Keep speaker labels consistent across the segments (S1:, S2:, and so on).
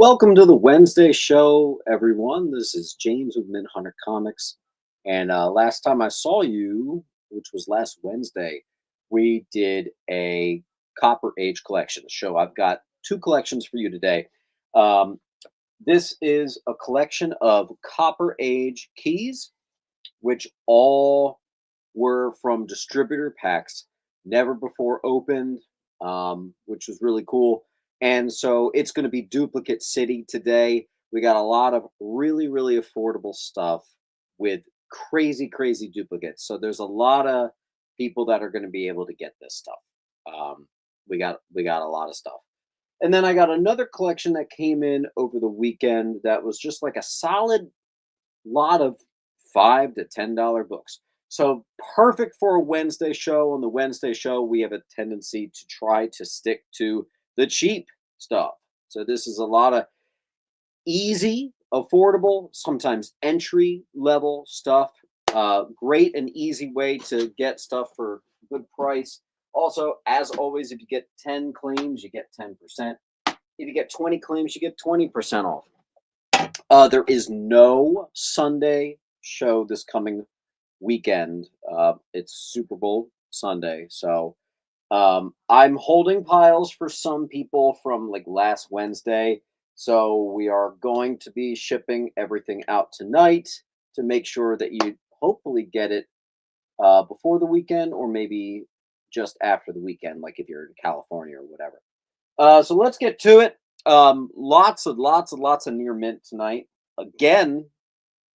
S1: Welcome to the Wednesday show, everyone. This is James with Mint Hunter Comics. And last time I saw you, which was last Wednesday, we did a Copper Age collection show. I've got two collections for you today. Um, this is a collection of Copper Age keys, which all were from distributor packs, never before opened, which was really cool. And so it's going to be Duplicate City today. We got a lot of really, really affordable stuff with crazy, crazy duplicates. So there's a lot of people that are going to be able to get this stuff. We got a lot of stuff. And then I got another collection that came in over the weekend that was just like a solid lot of $5 to $10 books. So perfect for a Wednesday show. On the Wednesday show, we have a tendency to try to stick to the cheap stuff. So this is a lot of easy, affordable, sometimes entry level stuff. Great and easy way to get stuff for a good price. Also, as always, if you get 10 claims, you get 10%. If you get 20 claims, you get 20% off. There is no Sunday show this coming weekend. It's Super Bowl Sunday, so I'm holding piles for some people from like last Wednesday. So we are going to be shipping everything out tonight to make sure that you hopefully get it before the weekend or maybe just after the weekend, like if you're in California or whatever. So let's get to it. Lots of near mint tonight again.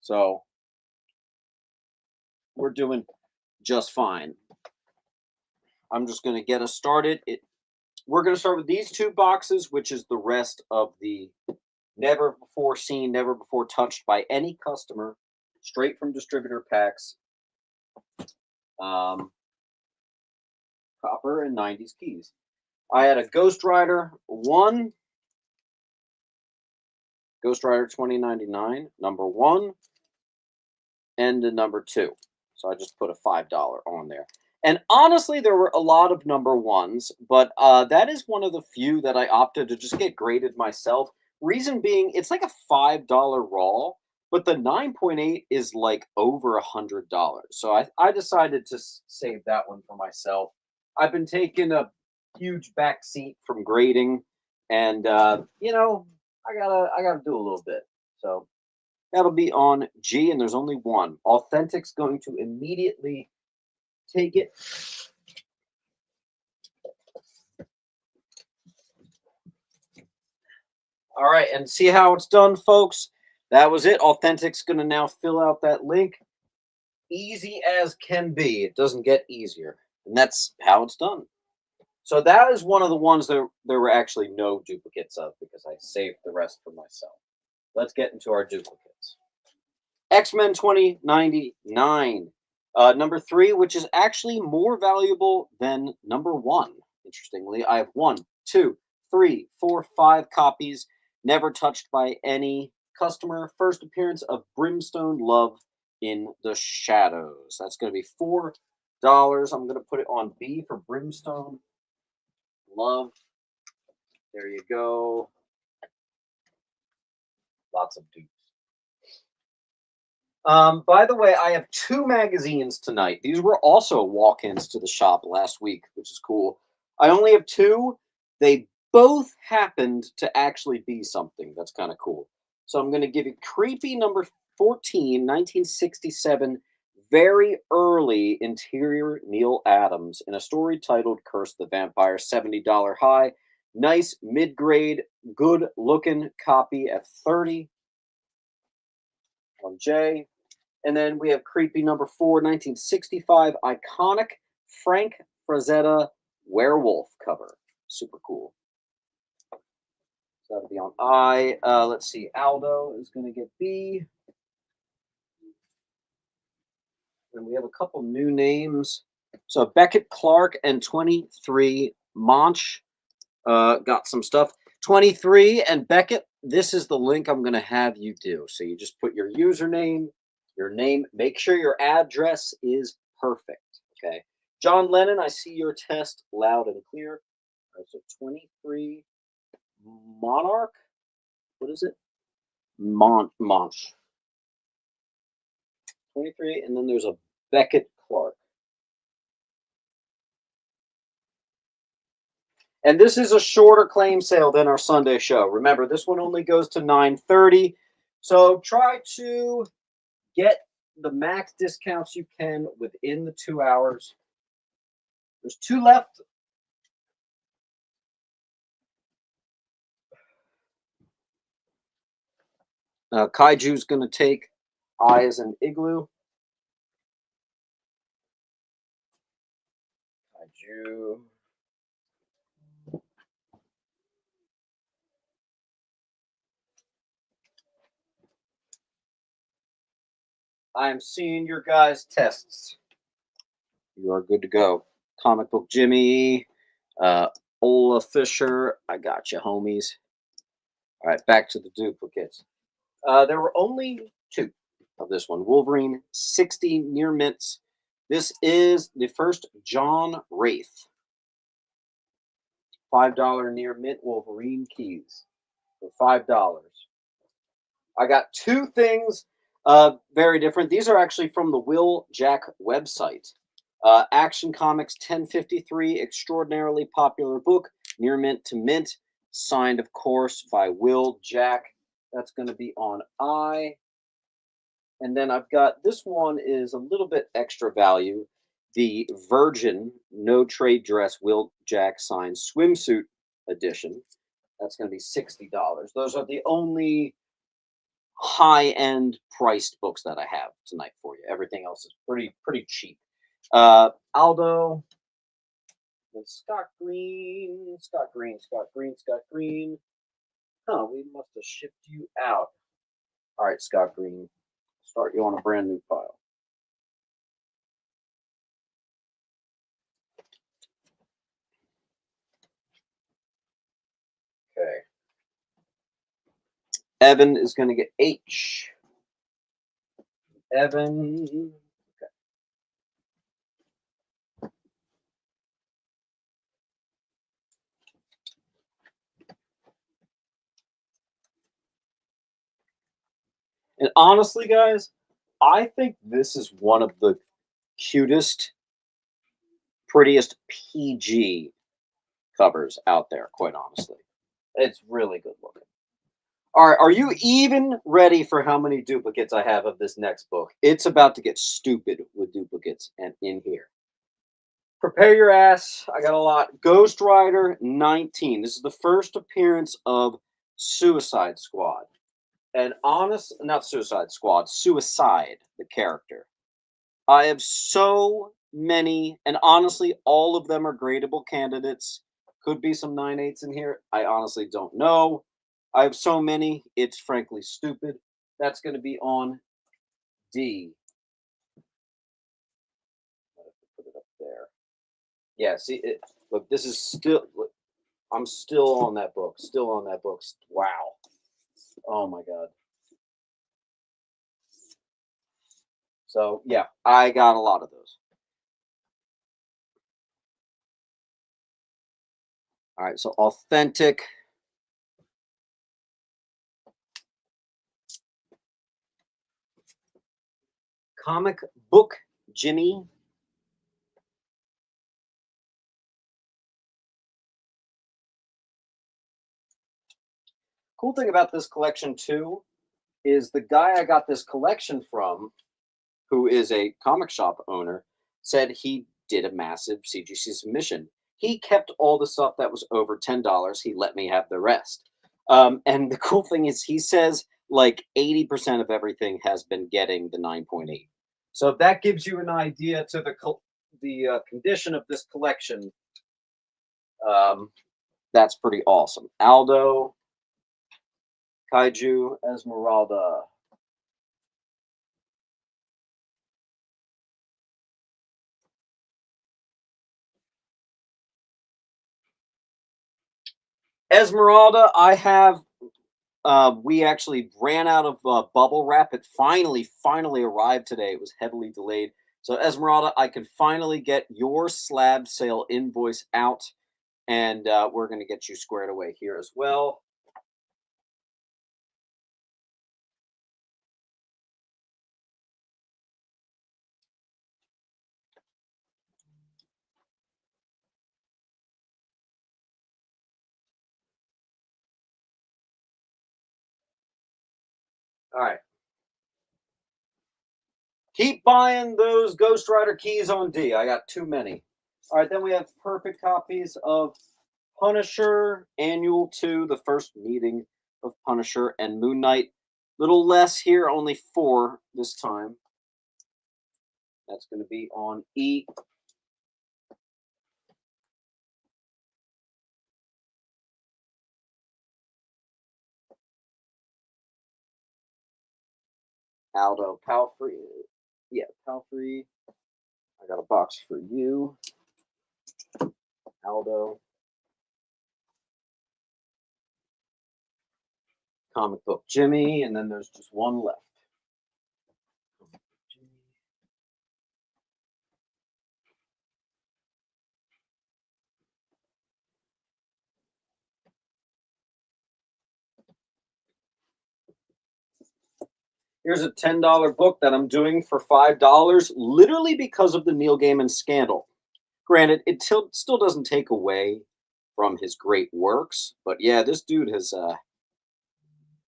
S1: So we're doing just fine. I'm just going to get us started. We're going to start with these two boxes, which is the rest of the never before seen, never before touched by any customer, straight from distributor packs. Um, Copper and 90s keys. I had a Ghost Rider 1, Ghost Rider 2099, number 1, and a number 2. So I just put a $5 on there. And honestly, there were a lot of number 1s, but that is one of the few that I opted to just get graded myself. Reason being, it's like a $5 raw, but the 9.8 is like over $100. So I decided to save that one for myself. I've been taking a huge back seat from grading, and I gotta do a little bit. So that'll be on G, and there's only one. Authentic's going to immediately take it. All right, and see how it's done, folks? That was it. Authentic's going to now fill out that link. Easy as can be. It doesn't get easier. And that's how it's done. So that is one of the ones that there were actually no duplicates of because I saved the rest for myself. Let's get into our duplicates. X-Men 2099. Number 3, which is actually more valuable than number 1. Interestingly, I have 1, 2, 3, 4, 5 copies, never touched by any customer. First appearance of Brimstone Love in the Shadows. That's going to be $4. I'm going to put it on B for Brimstone Love. There you go. Lots of dupes. By the way, I have 2 magazines tonight. These were also walk-ins to the shop last week, which is cool. I only have 2. They both happened to actually be something that's kind of cool. So I'm going to give you Creepy number 14, 1967, very early interior Neil Adams in a story titled Curse the Vampire, $70 high. Nice mid-grade, good-looking copy at 30 on J. And then we have Creepy number 4, 1965, iconic Frank Frazetta werewolf cover. Super cool. So that'll be on I. Let's see. Aldo is going to get B. And we have a couple new names. So Beckett Clark and 23 Monch got some stuff. 23 and Beckett, this is the link I'm going to have you do. So you just put your username, your name, make sure your address is perfect. Okay. John Lennon, I see your test loud and clear. All right, so 23 Monarch. what is it? Monch. 23, and then there's a Beckett Clark. And this is a shorter claim sale than our Sunday show. Remember, this one only goes to 9:30. So try to get the max discounts you can within the 2 hours. There's 2 left. Kaiju's going to take I as an igloo. Kaiju. I am seeing your guys' tests. You are good to go. Comic Book Jimmy, Ola Fisher. I got you, homies. All right, back to the duplicates. There were only 2 of this one. Wolverine 60 near mints. This is the first John Wraith. $5 near mint Wolverine keys for $5. I got 2 things very different. These are actually from the Will Jack website. Action Comics 1053, extraordinarily popular book, near mint to mint, signed, of course, by Will Jack. That's going to be on I. And then I've got this one is a little bit extra value. The Virgin No Trade Dress Will Jack signed swimsuit edition. That's going to be $60. Those are the only high-end priced books that I have tonight for you. Everything else is pretty cheap. Aldo, Scott Green. Huh, we must have shipped you out. All right, Scott Green. Start you on a brand new file. Okay. Evan is going to get H. Evan. Okay. And honestly, guys, I think this is one of the cutest, prettiest PG covers out there, quite honestly. It's really good looking. All right, are you even ready for how many duplicates I have of this next book? It's about to get stupid with duplicates and in here. Prepare your ass. I got a lot. Ghost Rider 19. This is the first appearance of Suicide Squad. And not Suicide Squad, Suicide, the character. I have so many, and honestly, all of them are gradable candidates. Could be some 9/8s in here. I honestly don't know. I have so many, it's frankly stupid. That's going to be on D. Put it up there. Yeah, see, look, this is still, look, I'm still on that book. Still on that book. Wow. Oh my God. So, yeah, I got a lot of those. All right, so authentic. Comic Book Jimmy. Cool thing about this collection, too, is the guy I got this collection from, who is a comic shop owner, said he did a massive CGC submission. He kept all the stuff that was over $10. He let me have the rest. And the cool thing is, he says like 80% of everything has been getting the 9.8. So if that gives you an idea to the condition of this collection, that's pretty awesome. Aldo, Kaiju, Esmeralda. Esmeralda, I have. We actually ran out of bubble wrap. It finally arrived today. It was heavily delayed. So Esmeralda, I can finally get your slab sale invoice out, and we're going to get you squared away here as well. All right. Keep buying those Ghost Rider keys on D. I got too many. All right, then we have perfect copies of Punisher Annual 2, the first meeting of Punisher and Moon Knight. Little less here, only 4 this time. That's going to be on E. Aldo Palfrey. Yeah, Palfrey. I got a box for you. Aldo. Comic Book Jimmy, and then there's just one left. Here's a $10 book that I'm doing for $5, literally because of the Neil Gaiman scandal. Granted, it still doesn't take away from his great works, but yeah, this dude has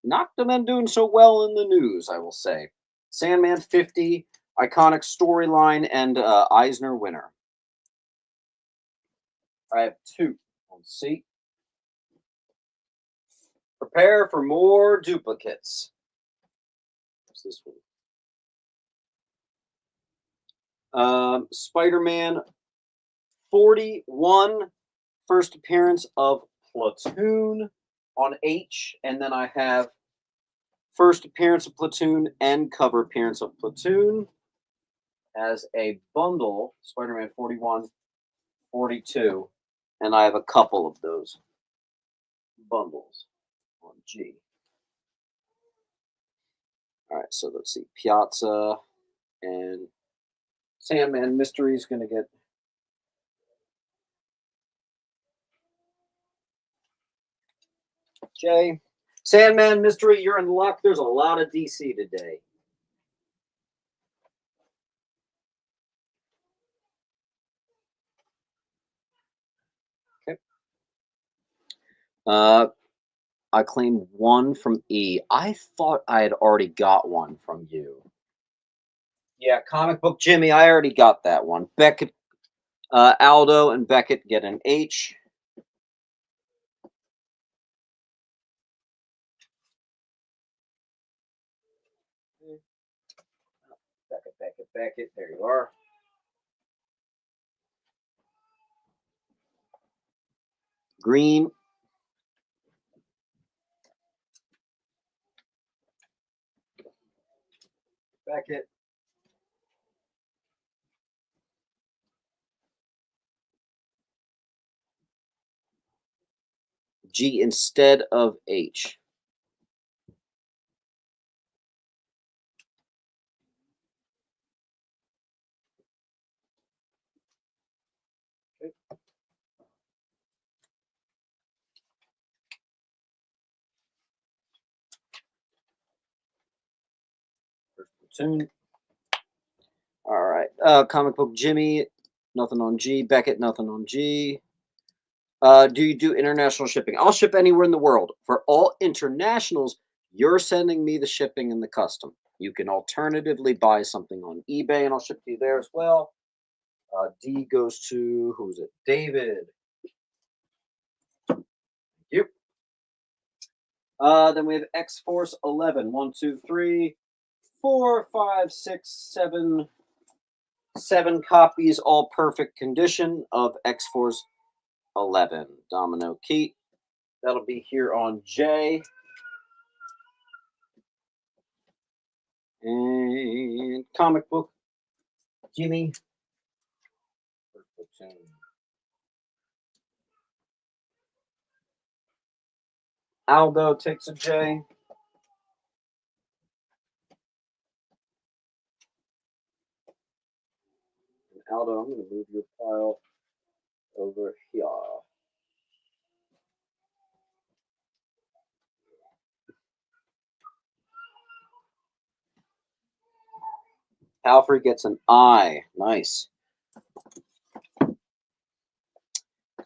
S1: not been doing so well in the news, I will say. Sandman 50, iconic storyline, and Eisner winner. I have 2 on C. Prepare for more duplicates. What's this one? Spider-Man 41, first appearance of Platoon on H, and then I have first appearance of Platoon and cover appearance of Platoon as a bundle, Spider-Man 41, 42, and I have a couple of those bundles on G. All right, so let's see. Piazza and Sandman Mystery is going to get J. Sandman Mystery, you're in luck. There's a lot of DC today. Okay. I claimed 1 from E. I thought I had already got 1 from you. Yeah, Comic Book Jimmy, I already got that one. Beckett, Aldo and Beckett get an H. Beckett, there you are. Green. Beckett. G instead of H. Okay. First platoon. All right. Comic Book Jimmy, nothing on G. Beckett, nothing on G. Do you do international shipping? I'll ship anywhere in the world. For all internationals, you're sending me the shipping and the custom. You can alternatively buy something on eBay, and I'll ship to you there as well. D goes to, who's it? David. Yep. Then we have X-Force 11. 1, 2, 3, 4, 5, 6, 7. 7 copies, all perfect condition of X-Force 11. Domino Key. That'll be here on J. And Comic Book Jimmy. Aldo takes a J. And Aldo, I'm going to move your pile over here. Alfred gets an I. Nice.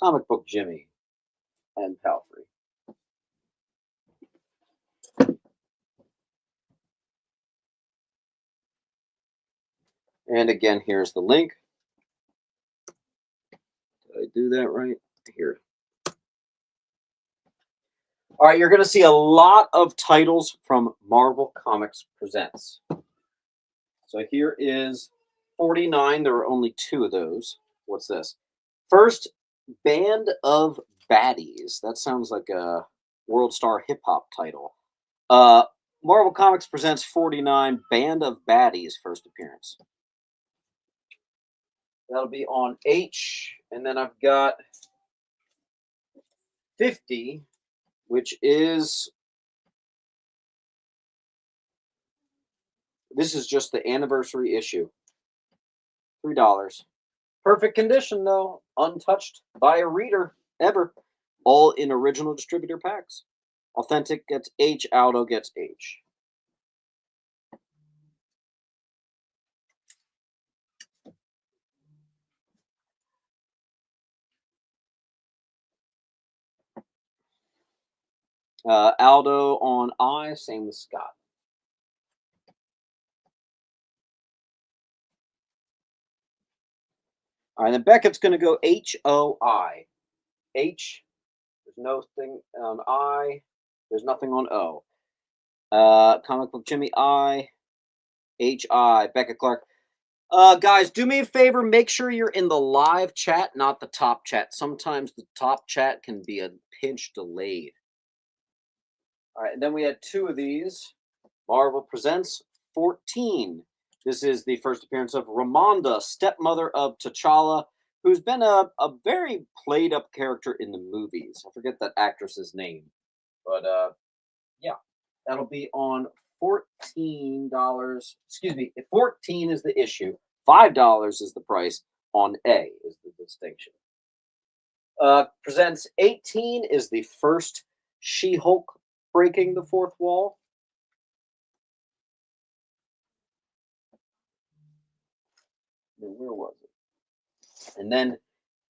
S1: Comic Book Jimmy and Palfrey. And again, here's the link. Did I do that right? Here. All right, you're going to see a lot of titles from Marvel Comics Presents. So here is 49. There are only 2 of those. What's this? First, Band of Baddies. That sounds like a World Star hip hop title. Marvel Comics Presents 49, Band of Baddies, first appearance. That'll be on H. And then I've got 50, which is, this is just the anniversary issue. $3. Perfect condition, though. Untouched by a reader, ever. All in original distributor packs. Authentic gets H, Aldo gets H. Aldo on I, same with Scott. All right, then Beckett's going to go H-O-I. H, there's no thing on I, there's nothing on O. Comic Book Jimmy I, H-I, Beckett Clark. Guys, do me a favor, make sure you're in the live chat, not the top chat. Sometimes the top chat can be a pinch delayed. All right, and then we had 2 of these. Marvel Presents 14. This is the first appearance of Ramonda, stepmother of T'Challa, who's been a very played up character in the movies. I forget that actress's name. But yeah, that'll be on $14. Excuse me, 14 is the issue. $5 is the price. On A is the distinction. Presents 18 is the first She-Hulk breaking the 4th wall. Where was it? And then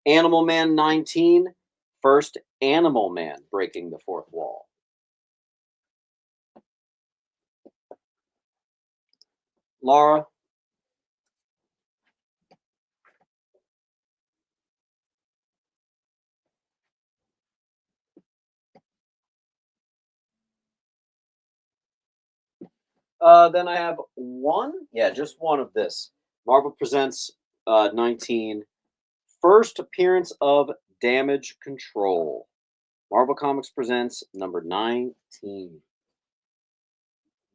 S1: Animal Man 19, first Animal Man breaking the 4th wall. Laura. Then I have one. Yeah, just one of this. Marvel Presents 19. First appearance of Damage Control. Marvel Comics Presents number 19.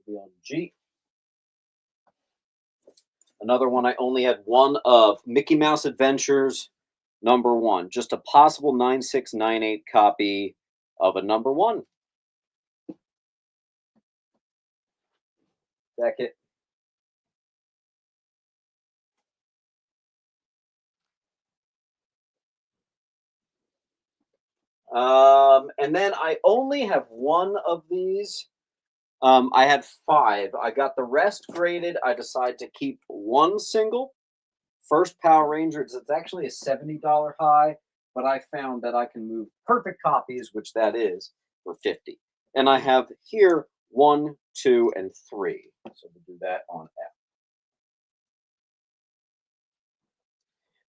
S1: Be on G. Another one I only had one of. Mickey Mouse Adventures number 1. Just a possible 9698 copy of a number 1. Beckett. And then I only have one of these. I had 5. I got the rest graded. I decided to keep one single. First Power Rangers. It's actually a $70 high, but I found that I can move perfect copies, which that is, for 50. And I have here 1, 2, and 3. So we'll do that on F.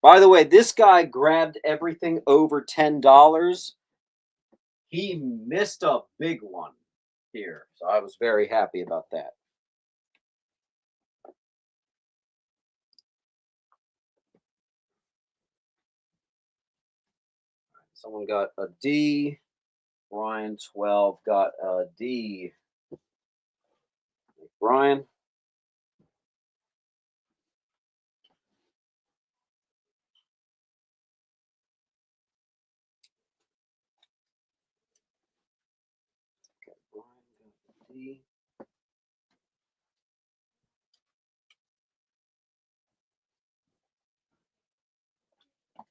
S1: By the way, this guy grabbed everything over $10. He missed a big one here. So I was very happy about that. Someone got a D. Brian 12 got a D. Brian. Okay, Brian got a D.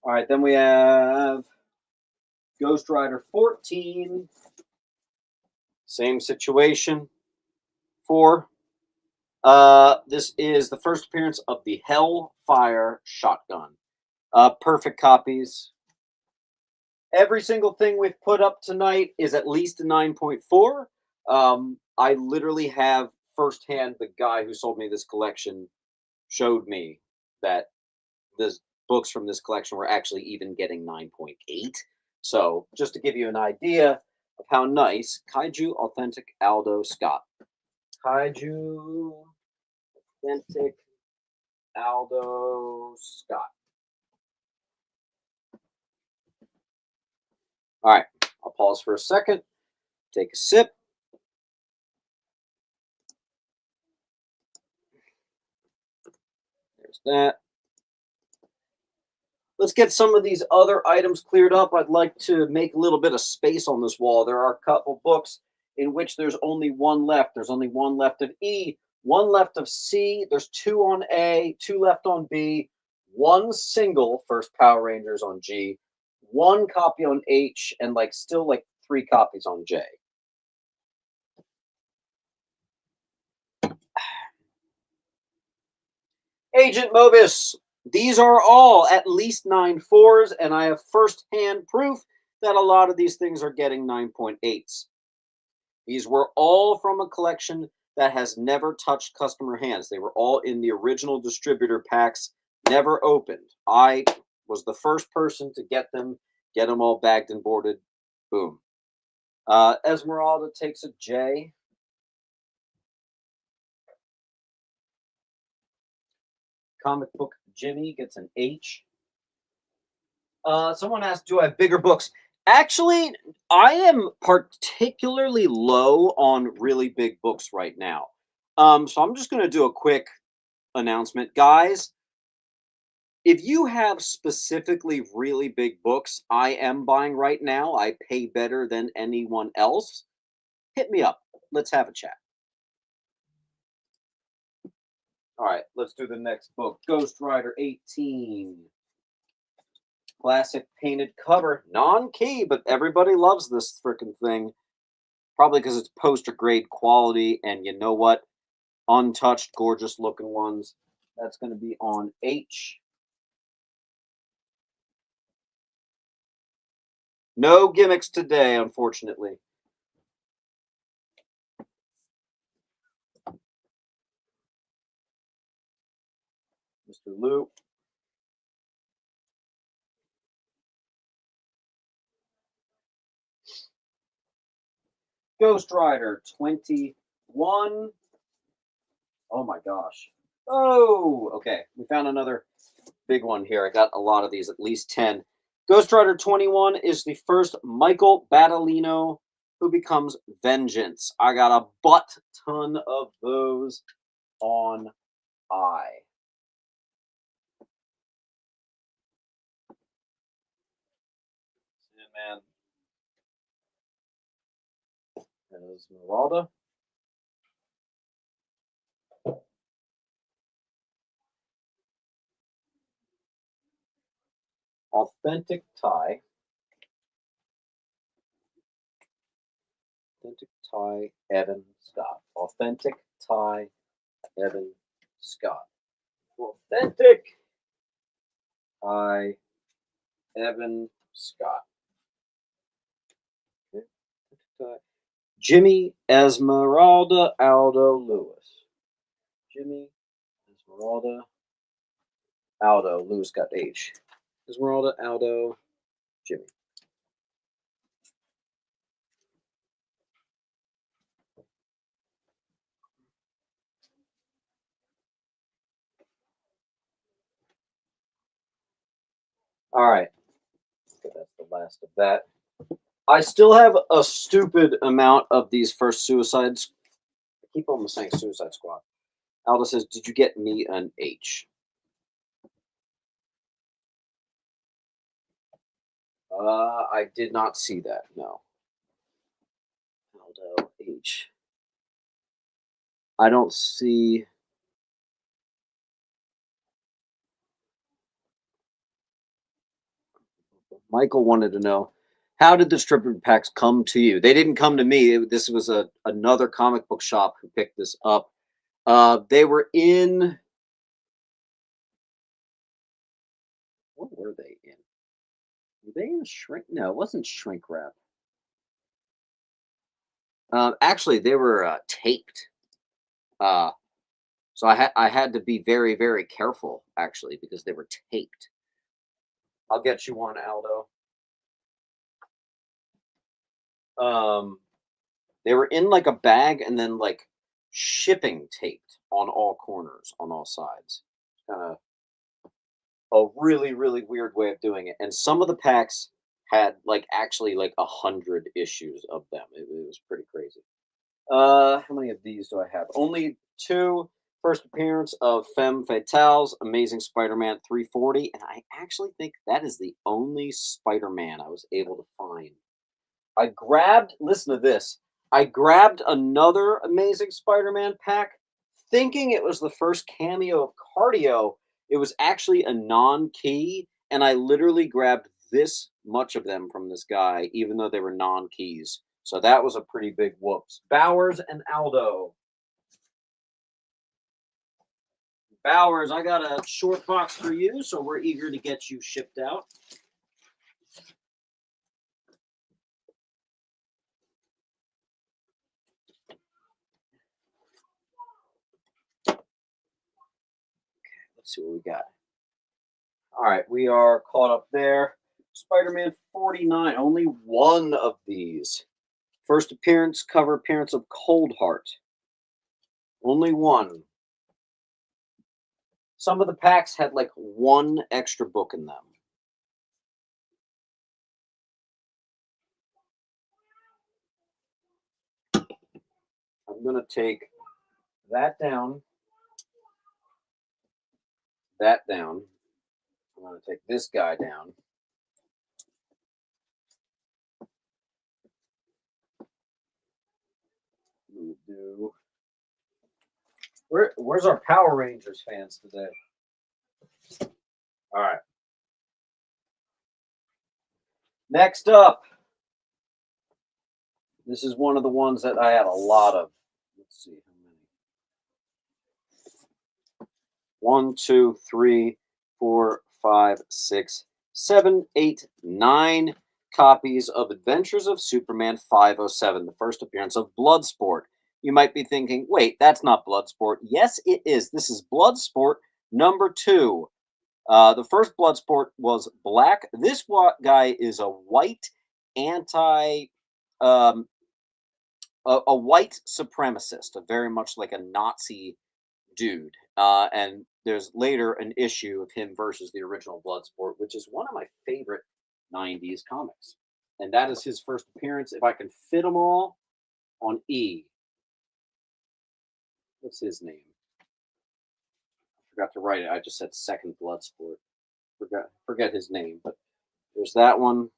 S1: All right, then we have Ghost Rider 14. Same situation. 4. This is the first appearance of the Hellfire shotgun. Perfect copies. Every single thing we've put up tonight is at least a 9.4. I literally have firsthand the guy who sold me this collection showed me that the books from this collection were actually even getting 9.8. So just to give you an idea of how nice, Kaiju Authentic Aldo Scott. Kaiju Authentic Aldo Scott. All right, I'll pause for a second, take a sip. There's that. Let's get some of these other items cleared up. I'd like to make a little bit of space on this wall. There are a couple books in which there's only one left. There's only one left of E, one left of C. There's two on A, two left on B, one single First Power Rangers on G, one copy on H, and still three copies on J. Agent Mobius. These are all at least 9.4s, and I have first-hand proof that a lot of these things are getting 9.8s. These were all from a collection that has never touched customer hands. They were all in the original distributor packs, never opened. I was the first person to get them all bagged and boarded. Boom. Esmeralda takes a J. Comic Book Jimmy gets an H. Someone asked, do I have bigger books? Actually, I am particularly low on really big books right now. So I'm just going to do a quick announcement. Guys, if you have specifically really big books I am buying right now, I pay better than anyone else, hit me up. Let's have a chat. All right, let's do the next book. Ghost Rider 18. Classic painted cover. Non-key, but everybody loves this freaking thing. Probably because it's poster grade quality. And you know what? Untouched, gorgeous looking ones. That's going to be on H. No gimmicks today, unfortunately. Mr. Lou. Ghost Rider 21. Oh my gosh. Oh, okay. We found another big one here. I got a lot of these, at least 10. Ghost Rider 21 is the first Michael Battolino who becomes Vengeance. I got a butt ton of those on I. Yeah, man. Esmeralda. Authentic Tie. Authentic Tie, Evan Scott. Authentic Tie, Evan Scott. Authentic Tie, Evan Scott. Okay. Jimmy Esmeralda Aldo Lewis. Jimmy Esmeralda Aldo Lewis got H. Esmeralda Aldo Jimmy. All right. Okay, that's the last of that. I still have a stupid amount of these first Suicides. I keep almost saying Suicide Squad. Aldo says, did you get me an H? I did not see that, no. Aldo H. I don't see. Michael wanted to know, how did the distributor packs come to you? They didn't come to me. This was another comic book shop who picked this up. They were in. What were they in? Were they in shrink? No, it wasn't shrink wrap. Actually, they were taped. So I had to be very, very careful actually because they were taped. I'll get you one, Aldo. Um, they were in like a bag and then like shipping taped on all corners, on all sides. Kind of a really, really weird way of doing it. And some of the packs had like actually like 100 issues of them. It was pretty crazy. How many of these do I have? Only two. First appearance of Femme Fatale's Amazing Spider-Man 340, and I actually think that is the only Spider-Man I was able to find. I grabbed, listen to this. I grabbed another Amazing Spider-Man pack, thinking it was the first cameo of Cardio. It was actually a non-key, and I literally grabbed this much of them from this guy, even though they were non-keys. So that was a pretty big whoops. Bowers and Aldo. Bowers, I got a short box for you, so we're eager to get you shipped out. Let's see what we got. All right, we are caught up there. Spider-Man 49, only one of these. First appearance, cover appearance of Cold Heart. Only one. Some of the packs had like one extra book in them. I'm going to take that down, that down. I'm going to take this guy down. We'll do. Where's our Power Rangers fans today? All right. Next up, this is one of the ones that I had a lot of. Let's see how many. 1, 2, 3, 4, 5, 6, 7, 8, 9 copies of Adventures of Superman 507, the first appearance of Bloodsport. You might be thinking, wait, that's not Bloodsport. Yes, it is. This is Bloodsport number 2. The first Bloodsport was black. This guy is a white anti, um, a white supremacist, a very much like a Nazi dude. And there's later an issue of him versus the original Bloodsport, which is one of my favorite 90s comics. And that is his first appearance. If I can fit them all on E. What's his name? I forgot to write it. I just said second Bloodsport. Forget his name, but there's that one.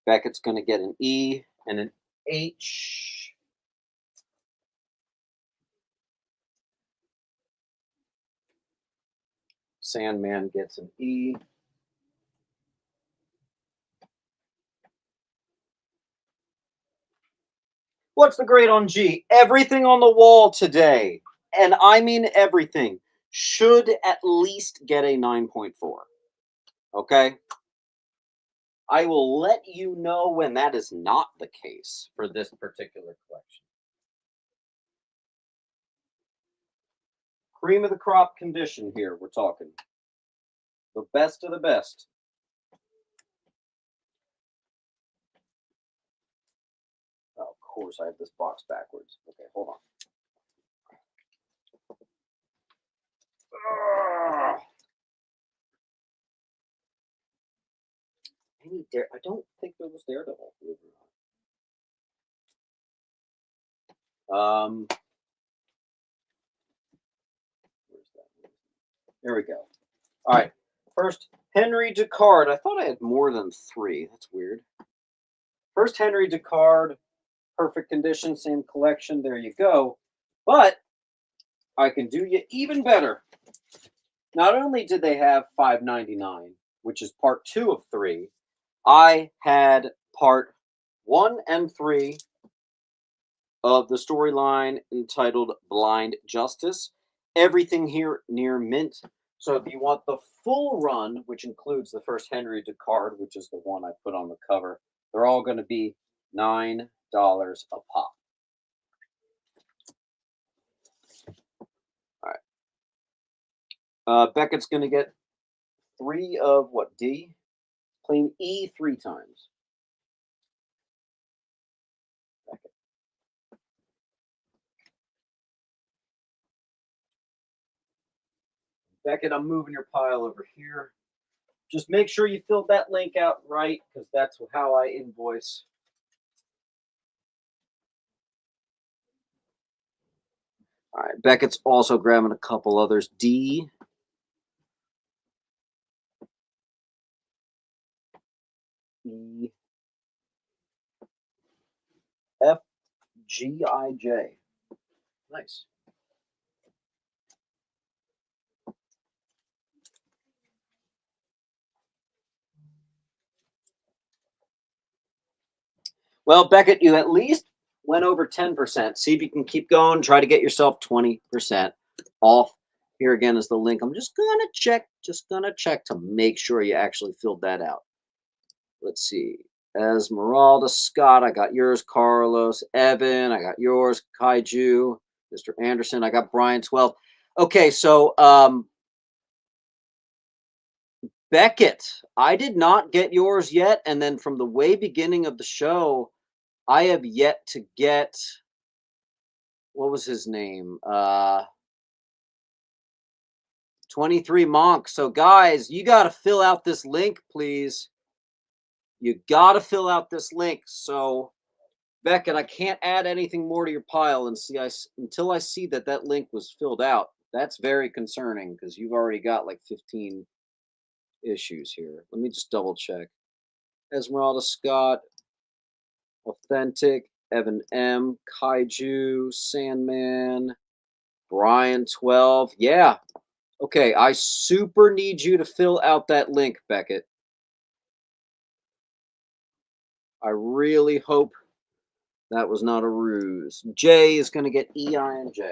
S1: Beckett's going to get an E and an H. Sandman gets an E. What's the grade on G? Everything on the wall today, and I mean everything, should at least get a 9.4. Okay? I will let you know when that is not the case for this particular collection. Cream of the crop condition here, we're talking. The best of the best. Oh, of course, I have this box backwards. Okay, hold on. Ugh. I don't think there was Daredevil. Believe it or not. Where's that? There we go. All right. First, Henry Ducard. I thought I had more than 3. That's weird. First, Henry Ducard, perfect condition, same collection. There you go. But I can do you even better. Not only did they have 5.99, which is part 2 of 3, I had part 1 and 3 of the storyline entitled Blind Justice. Everything here near mint. So if you want the full run, which includes the first Henry Ducard, which is the one I put on the cover, they're all going to be $9 a pop. All right. Beckett's going to get 3 of what, D? Claim E 3 times. Beckett. Beckett, I'm moving your pile over here. Just make sure you filled that link out right, because that's how I invoice. All right, Beckett's also grabbing a couple others. D. E. F. G. I. J. Nice. Well, Beckett, you at least went over 10%. See if you can keep going. Try to get yourself 20% off. Here again is the link. I'm just going to check to make sure you actually filled that out. Let's see. Esmeralda, Scott, I got yours. Carlos, Evan, I got yours. Kaiju, Mr. Anderson, I got Brian 12. Okay, so Beckett, I did not get yours yet. And then from the way beginning of the show, I have yet to get, what was his name? 23 Monk. So guys, you got to fill out this link, please. You got to fill out this link. So Beckett, I can't add anything more to your pile until I see that link was filled out. That's very concerning because you've already got like 15 issues here. Let me just double check. Esmeralda, Scott, Authentic, Evan M, Kaiju, Sandman, Brian 12. Yeah. Okay, I super need you to fill out that link, Beckett. I really hope that was not a ruse. J is going to get E, I, and J.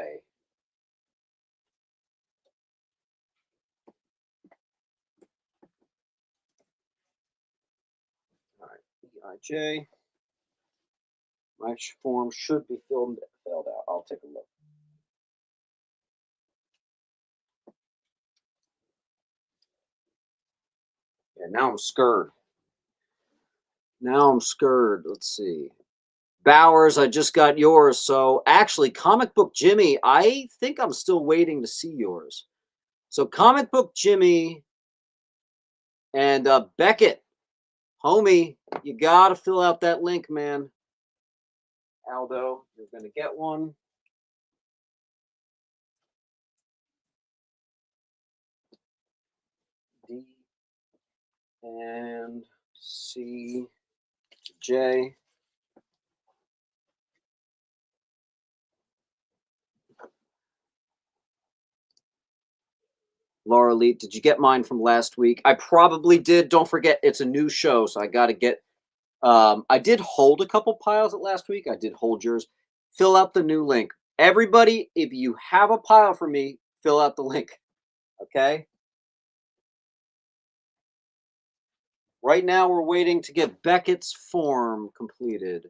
S1: All right, E, I, J. My form should be filled out. I'll take a look. Yeah, now I'm scared. Let's see. Bowers, I just got yours. So actually, Comic Book Jimmy, I think I'm still waiting to see yours. So Comic Book Jimmy and Beckett, homie, you got to fill out that link, man. Aldo, you're going to get one. D and C, J. Laura Lee, did you get mine from last week? I probably did. Don't forget, it's a new show, so I got to get. I did hold a couple piles at last week. I did hold yours. Fill out the new link. Everybody, if you have a pile for me, fill out the link. Okay? Right now, we're waiting to get Beckett's form completed.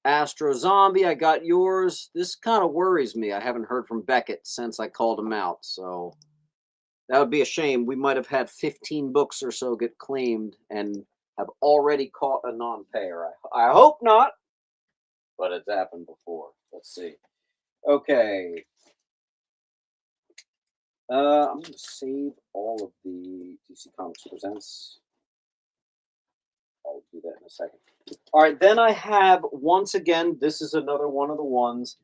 S1: Astro Zombie, I got yours. This kind of worries me. I haven't heard from Beckett since I called him out, so that would be a shame. We might have had 15 books or so get claimed and have already caught a non-payer. I hope not, but it's happened before. Let's see. Okay. I'm going to save all of the DC Comics Presents. I'll do that in a second. All right, then I have, once again, this is another one of the ones.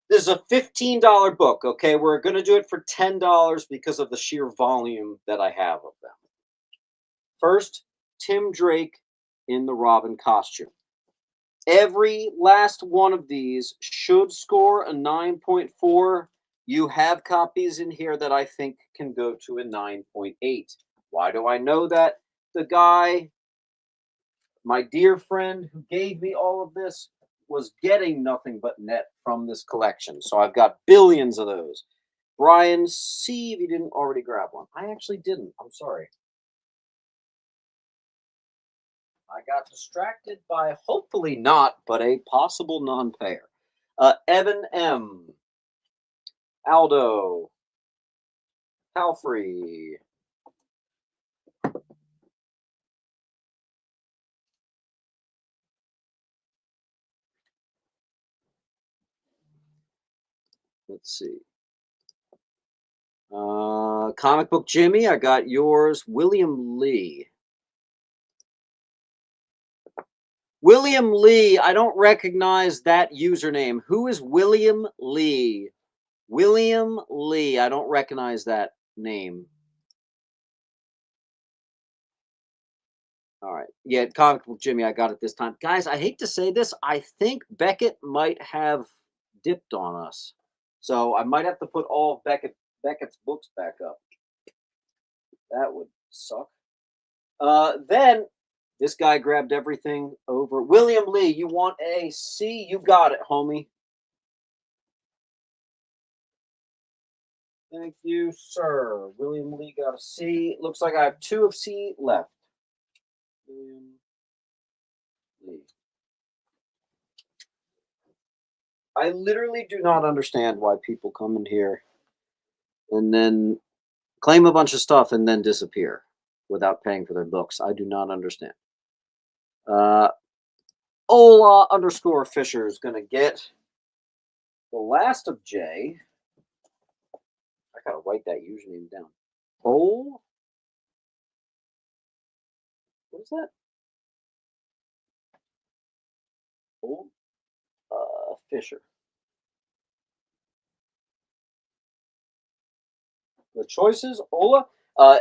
S1: This is a $15 book, okay? We're going to do it for $10 because of the sheer volume that I have of them. First, Tim Drake in the Robin costume. Every last one of these should score a 9.4. You have copies in here that I think can go to a 9.8. Why do I know that? The guy, my dear friend who gave me all of this, was getting nothing but net from this collection. So I've got billions of those. Brian, see if you didn't already grab one. I actually didn't. I'm sorry. I got distracted by, hopefully not, but a possible non-payer. Evan M. Aldo. Palfrey. Let's see. Comic Book Jimmy, I got yours. William Lee. William Lee, I don't recognize that username. Who is William Lee? William Lee, I don't recognize that name. All right. Yeah, Comic Book Jimmy, I got it this time. Guys, I hate to say this. I think Beckett might have dipped on us. So I might have to put all of Beckett's books back up. That would suck. Then this guy grabbed everything over. William Lee, you want a C? You got it, homie. Thank you, sir. William Lee got a C. Looks like I have 2 of C left. William Lee. I literally do not understand why people come in here and then claim a bunch of stuff and then disappear without paying for their books. I do not understand. Ola underscore Fisher is going to get the last of J. I got to write that username down. What is that? Fisher. The choices, Ola.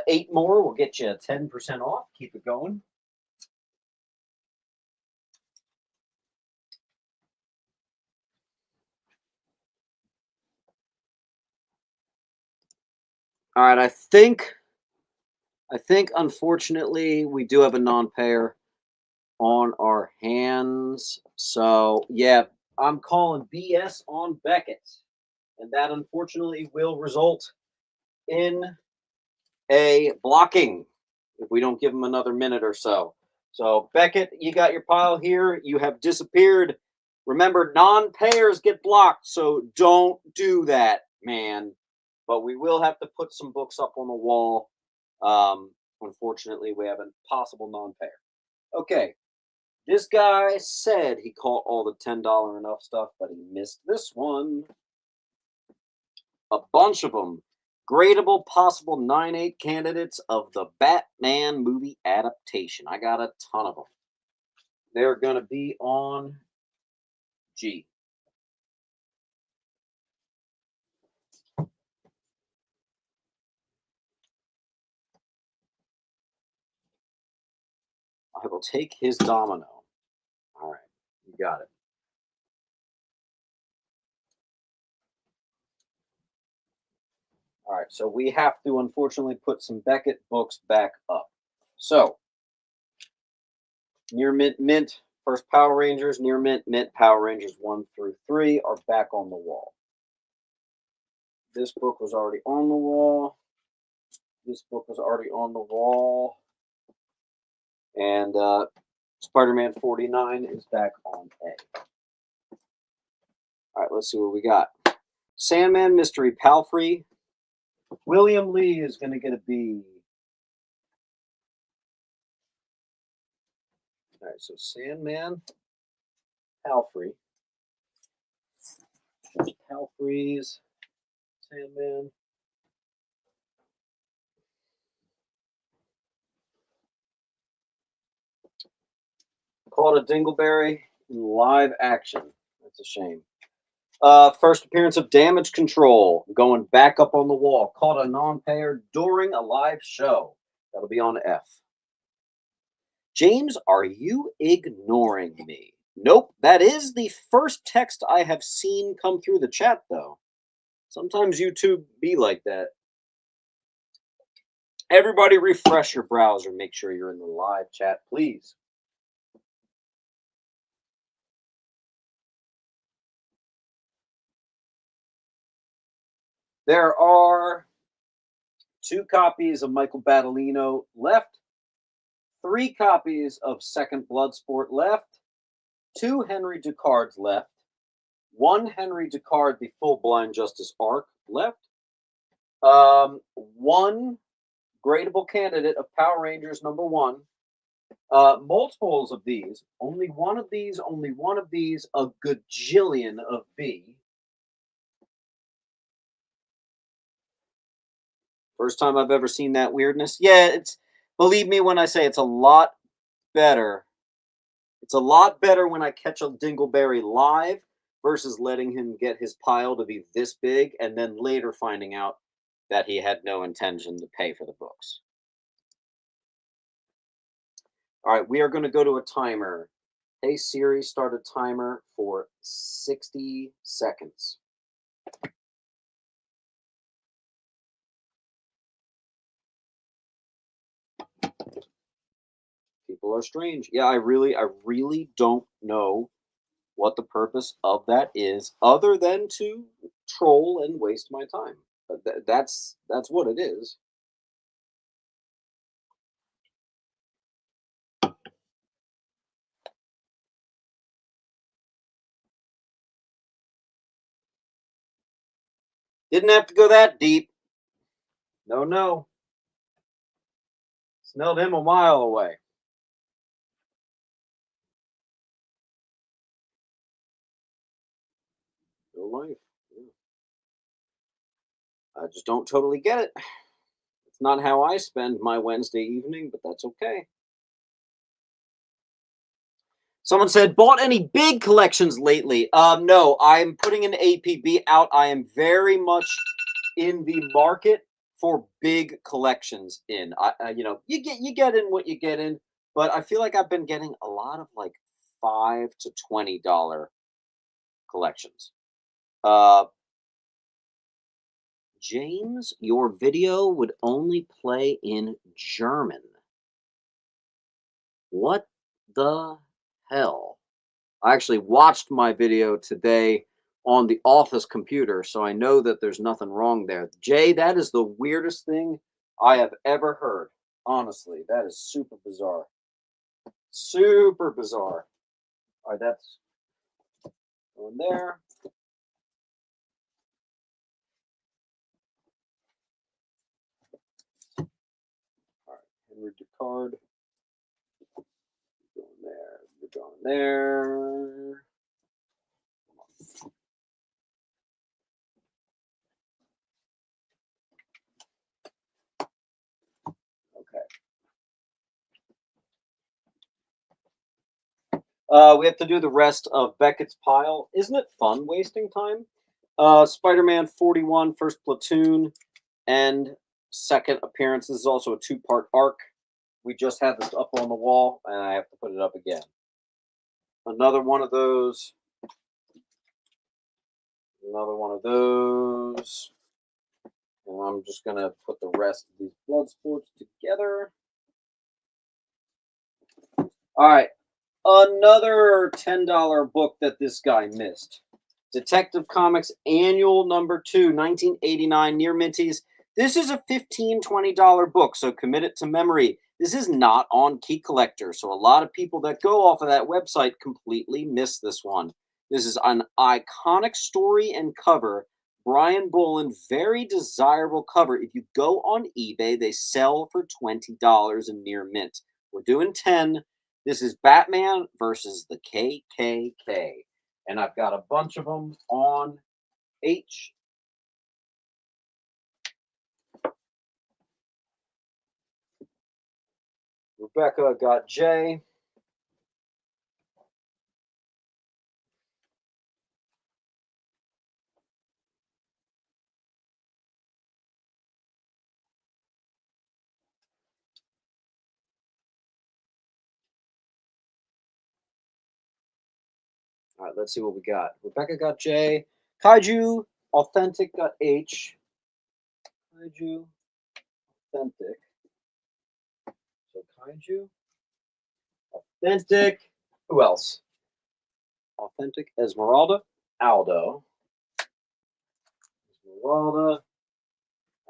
S1: 8 more will get you 10% off. Keep it going. All right, I think unfortunately we do have a non-payer on our hands. So yeah, I'm calling BS on Beckett. And that unfortunately will result in a blocking if we don't give him another minute or so. So Beckett, you got your pile here. You have disappeared. Remember, non-payers get blocked, so don't do that, man. But we will have to put some books up on the wall. Unfortunately, we have a possible non-payer. Okay, this guy said he caught all the $10 enough stuff, but he missed this one. A bunch of them. Gradable possible 9/8 candidates of the Batman movie adaptation. I got a ton of them. They're going to be on G. I will take his domino. All right, you got it. All right, so we have to unfortunately put some Beckett books back up. So, Near Mint, first Power Rangers, Near Mint, Power Rangers 1 through 3 are back on the wall. This book was already on the wall. This book was already on the wall. And Spider-Man 49 is back on A. All right, let's see what we got. Sandman Mystery Palfrey. William Lee is going to get a B. All right, so Sandman, Palfrey. There's Palfrey's Sandman. Called a Dingleberry in live action. That's a shame. First appearance of Damage Control, going back up on the wall. Caught a non-payer during a live show. That'll be on F. James, are you ignoring me? Nope, that is the first text I have seen come through the chat, though. Sometimes YouTube be like that. Everybody refresh your browser. Make sure you're in the live chat, please. There are 2 copies of Michael Battolino left, 3 copies of Second Bloodsport left, 2 Henry Ducards left, 1 Henry Ducard, the full Blind Justice arc left. One gradable candidate of Power Rangers number one. Multiples of these, only one of these, only one of these, a gajillion of B. First time I've ever seen that weirdness. Yeah, it's, believe me when I say it's a lot better. It's a lot better when I catch a Dingleberry live versus letting him get his pile to be this big and then later finding out that he had no intention to pay for the books. All right, we are going to go to a timer. Hey Siri, start a timer for 60 seconds. People are strange. Yeah, I really don't know what the purpose of that is, other than to troll and waste my time. But that's what it is. Didn't have to go that deep. No, no. Smelled him a mile away. Real life. Yeah. I just don't totally get it. It's not how I spend my Wednesday evening, but that's okay. Someone said, bought any big collections lately? No, I'm putting an APB out. I am very much in the market for big collections. You get in what you get in, but I feel like I've been getting a lot of like $5 to $20 collections. James, your video would only play in German. What the hell? I actually watched my video today on the office computer, so I know that there's nothing wrong there. Jay, that is the weirdest thing I have ever heard. Honestly, that is super bizarre. Super bizarre. All right, that's going there. All right, Henry Ducard. Going there. You're going there. Okay. We have to do the rest of Beckett's pile. Isn't it fun wasting time? Spider-Man 41, First Platoon, and second appearance. This is also a two-part arc. We just had this up on the wall, and I have to put it up again. Another one of those. Another one of those. And I'm just going to put the rest of these blood sports together. All right. Another $10 book that this guy missed. Detective Comics Annual Number 2, 1989, Near Minties. This is a $15, $20 book, so commit it to memory. This is not on Key Collector, so a lot of people that go off of that website completely miss this one. This is an iconic story and cover. Brian Bolland, very desirable cover. If you go on eBay, they sell for $20 in near mint. We're doing 10. This is Batman versus the KKK. And I've got a bunch of them on H. Rebecca got J. All right, let's see what we got. Rebecca got J. Kaiju Authentic got H. Kaiju Authentic. So Kaiju Authentic. Who else? Authentic Esmeralda. Aldo. Esmeralda.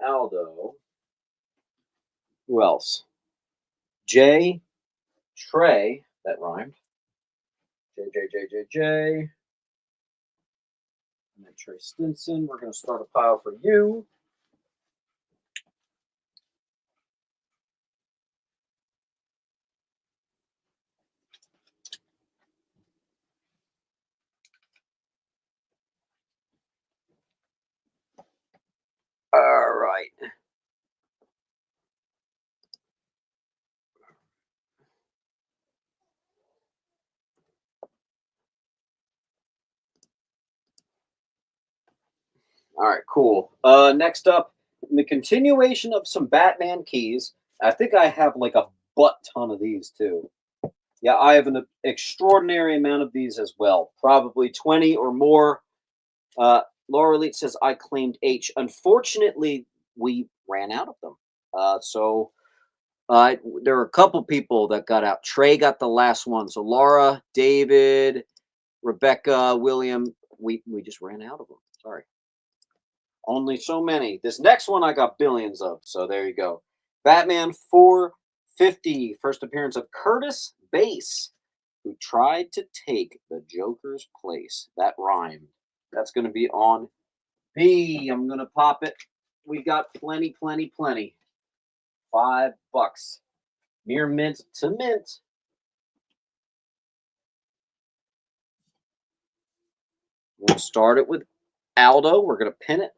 S1: Aldo. Who else? J. Trey. That rhymed. J. And then Trey Stinson, we're going to start a pile for you. All right. All right, cool. Next up, in the continuation of some Batman keys. I think I have like a butt ton of these too. Yeah, I have an extraordinary amount of these as well. Probably 20 or more. Laura Elite says, I claimed H. Unfortunately, we ran out of them. There were a couple people that got out. Trey got the last one. So Laura, David, Rebecca, William, we just ran out of them. Sorry. Only so many. This next one I got billions of. So there you go. Batman 450. First appearance of Curtis Bass, who tried to take the Joker's place. That rhymed. That's going to be on B. I'm going to pop it. We got plenty, plenty, plenty. $5. Near mint to mint. We'll start it with Aldo. We're going to pin it.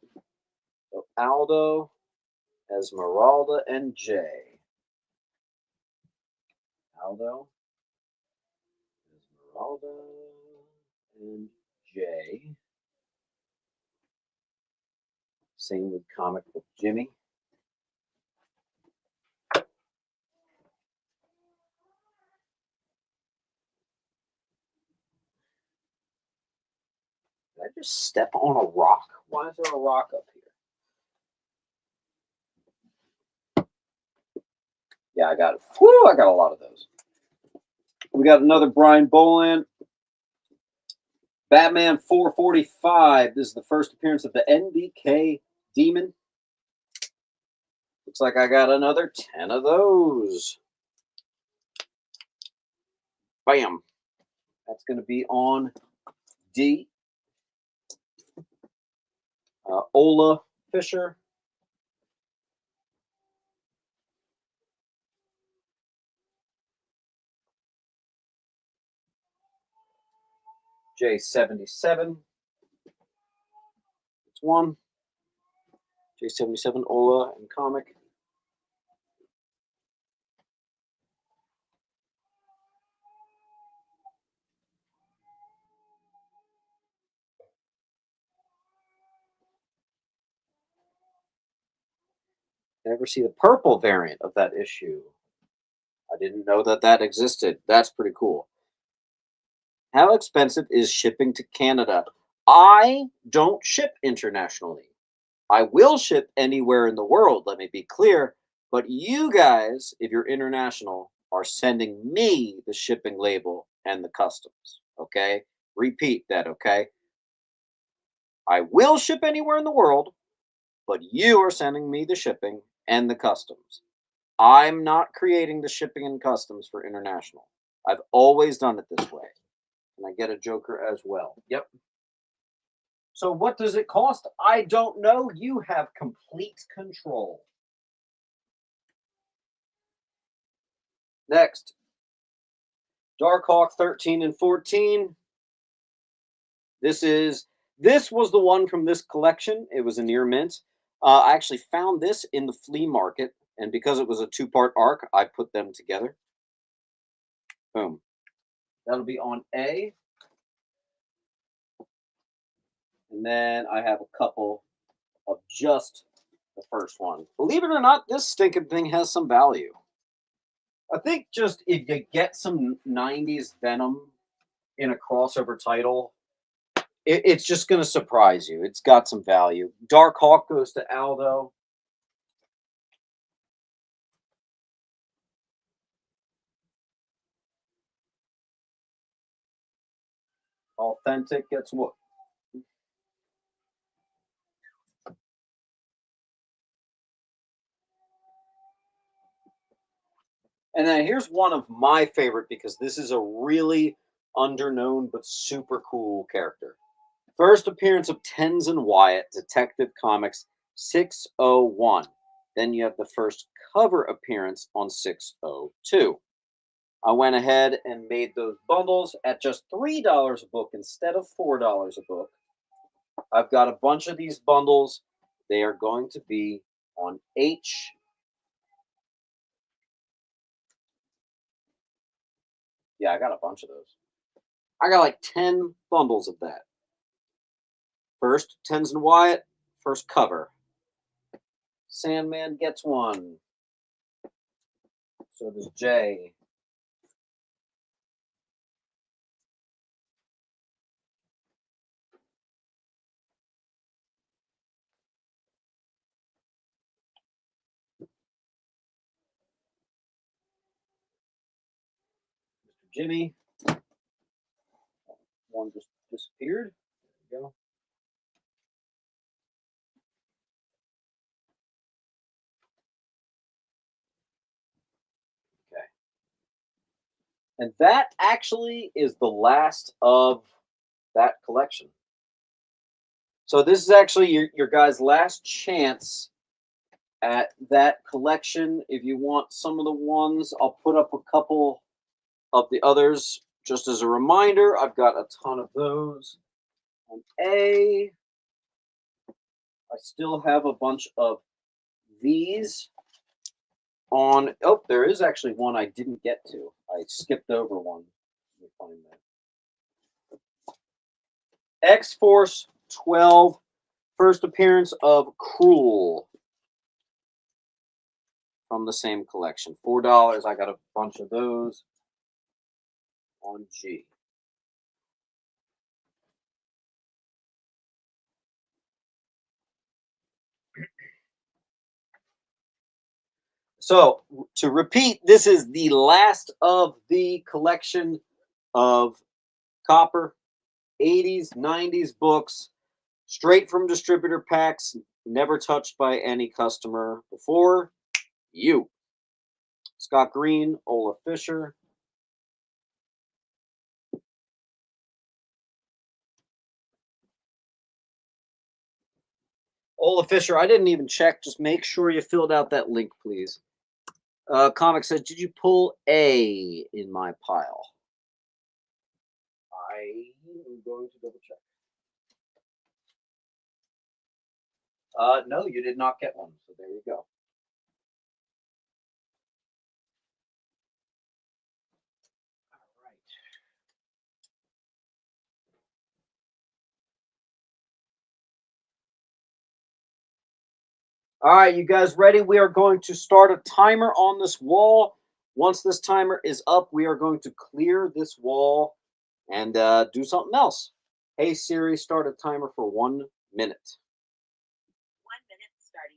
S1: So Aldo, Esmeralda, and Jay. Aldo, Esmeralda, and Jay. Same with Comic Book Jimmy. Did I just step on a rock? Why is there a rock up here? Yeah, I got it. Whew, I got a lot of those. We got another Brian Boland. Batman 445. This is the first appearance of the NBK Demon. Looks like I got another 10 of those. Bam. That's going to be on D. Ola Fisher. J77. It's one. J77, Ola, and Comic. Never see the purple variant of that issue. I didn't know that that existed. That's pretty cool. How expensive is shipping to Canada? I don't ship internationally. I will ship anywhere in the world, let me be clear. But you guys, if you're international, are sending me the shipping label and the customs. Okay? Repeat that, okay? I will ship anywhere in the world, but you are sending me the shipping and the customs. I'm not creating the shipping and customs for international. I've always done it this way. And I get a Joker as well. Yep. So what does it cost? I don't know. You have complete control. Next. Darkhawk 13 and 14. This was the one from this collection. It was a near mint. I actually found this in the flea market, and because it was a two-part arc, I put them together. Boom. That'll be on A. And then I have a couple of just the first one. Believe it or not, this stinking thing has some value. I think just if you get some 90s Venom in a crossover title, it's just going to surprise you. It's got some value. Dark Hawk goes to Aldo. Authentic gets what? And then here's one of my favorite because this is a really underknown but super cool character. First appearance of Tenzin Wyatt, Detective Comics 601. Then you have the first cover appearance on 602. I went ahead and made those bundles at just $3 a book instead of $4 a book. I've got a bunch of these bundles. They are going to be on H. Yeah, I got a bunch of those. I got like 10 bundles of that. First, Tenzin Wyatt, first cover. Sandman gets one. So does Jay. Mr. Jimmy. One just disappeared. There you go. Okay. And that actually is the last of that collection. So this is actually your guys' last chance at that collection. If you want some of the ones, I'll put up a couple of the others just as a reminder. I've got a ton of those. On A, I still have a bunch of these. On, oh, there is actually one I didn't get to. I skipped over one. Let me find that. X-Force 12, first appearance of Cruel from the same collection. $4. I got a bunch of those on G. So, to repeat, this is the last of the collection of Copper 80s, 90s books, straight from distributor packs, never touched by any customer before. You. Scott Green, Ola Fisher. Ola Fisher, I didn't even check. Just make sure you filled out that link, please. Comic says, did you pull A in my pile? I am going to double check. No, you did not get one. So there you go. All right, you guys ready? We are going to start a timer on this wall. Once this timer is up, we are going to clear this wall and do something else. Hey Siri, start a timer for 1 minute.
S2: 1 minute starting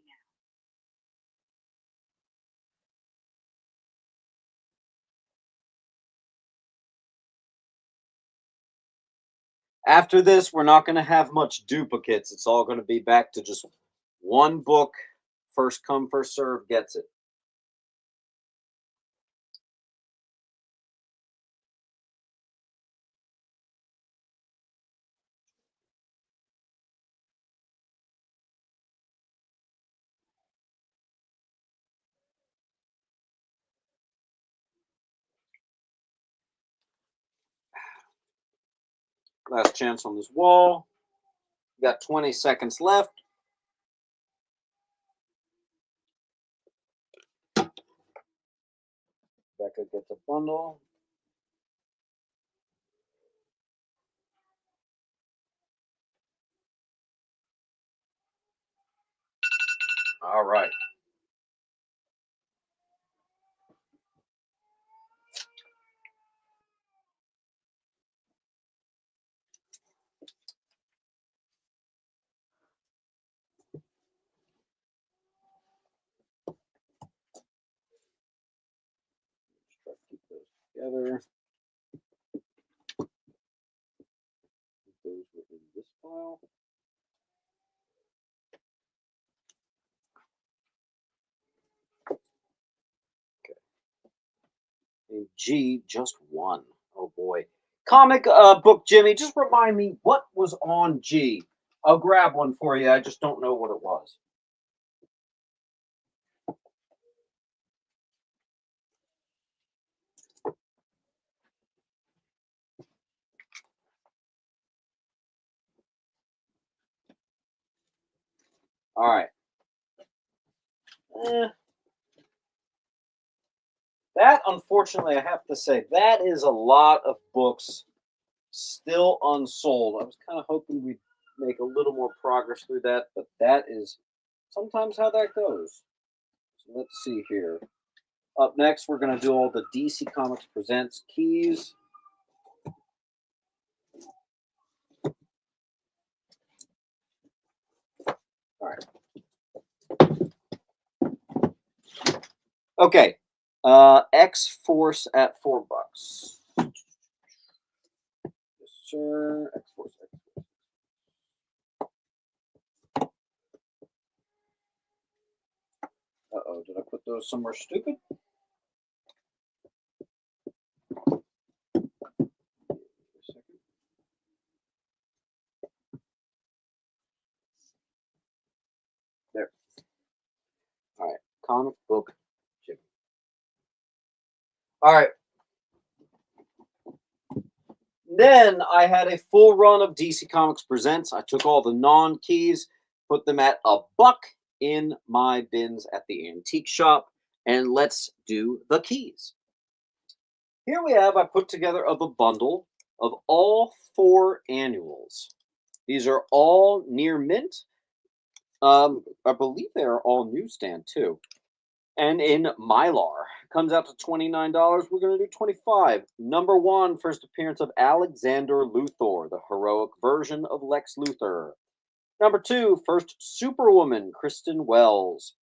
S1: now. After this, we're not going to have much duplicates. It's all going to be back to just one book. First come, first serve gets it. Last chance on this wall. We got 20 seconds left. Becca gets a bundle. All right. Let's try to keep those together. Those were in this file. Okay. And G just won. Oh boy. Comic book, Jimmy. Just remind me what was on G. I'll grab one for you. I just don't know what it was. All right. That, unfortunately, I have to say, that is a lot of books still unsold. I was kind of hoping we'd make a little more progress through that, but that is sometimes how that goes. So let's see here. Up next, we're going to do all the DC Comics Presents keys. All right. Okay. X Force at $4. Yes, sir. X Force. Uh-oh, did I put those somewhere stupid? There. All right. Comic book Jimmy. All right. Then I had a full run of DC Comics Presents. I took all the non-keys, put them at $1 in my bins at the antique shop, and let's do the keys. Here we have, I put together of a bundle of all 4 annuals. These are all near mint. I believe they are all newsstand too. And in Mylar. Comes out to $29. We're going to do 25. Number 1, first appearance of Alexander Luthor, the heroic version of Lex Luthor. Number 2, first Superwoman, Kristen Wells.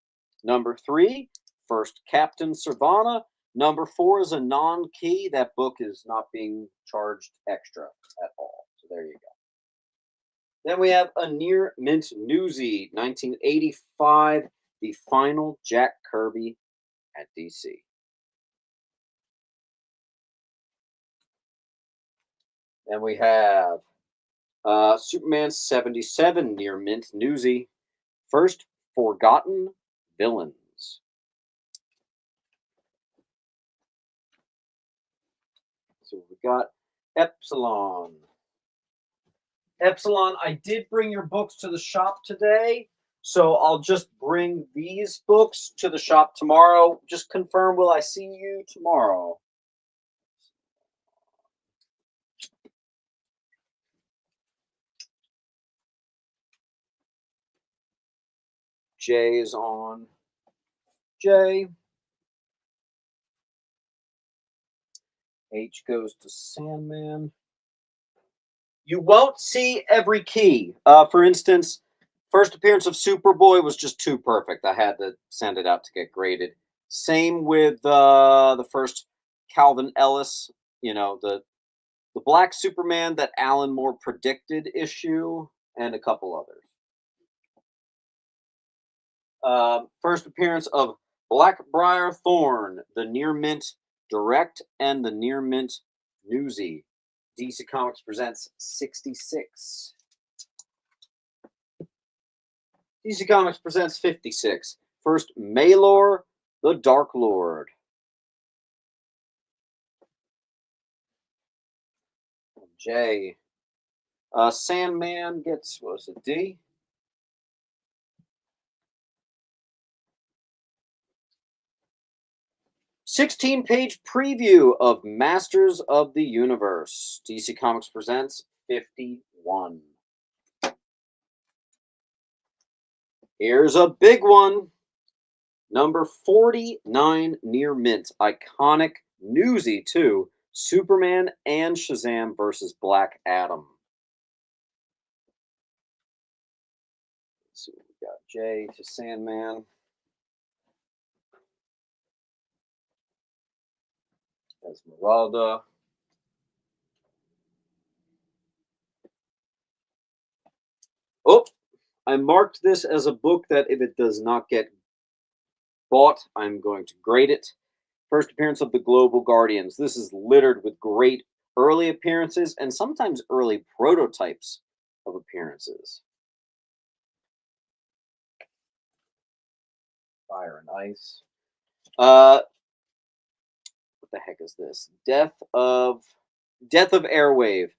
S1: Number 3, first Captain Sirvana. Number 4 is a non-key. That book is not being charged extra at all. So there you go. Then we have a near mint newsie, 1985, the final Jack Kirby at DC. Then we have Superman 77 near mint newsie, first Forgotten Villains. So we got Epsilon. Epsilon, I did bring your books to the shop today, so I'll just bring these books to the shop tomorrow. Just confirm, will I see you tomorrow? J is on. J. H goes to Sandman. You won't see every key. For instance, first appearance of Superboy was just too perfect. I had to send it out to get graded. Same with the first Calvin Ellis, the Black Superman that Alan Moore predicted issue, and a couple others. First appearance of Blackbriar Thorn, the Near Mint Direct, and the Near Mint Newsie. DC Comics Presents 66. DC Comics Presents 56. First, Malor, the Dark Lord. J. Sandman gets, what was it, D? "16-page preview of Masters of the Universe." DC Comics Presents 51. Here's a big one. Number 49 near mint. Iconic newsie, too. Superman and Shazam versus Black Adam. Let's see what we got. J to Sandman. Esmeralda. Oh, I marked this as a book that if it does not get bought, I'm going to grade it. First appearance of the Global Guardians. This is littered with great early appearances, and sometimes early prototypes of appearances. Fire and Ice. What the heck is this? Death of Airwave.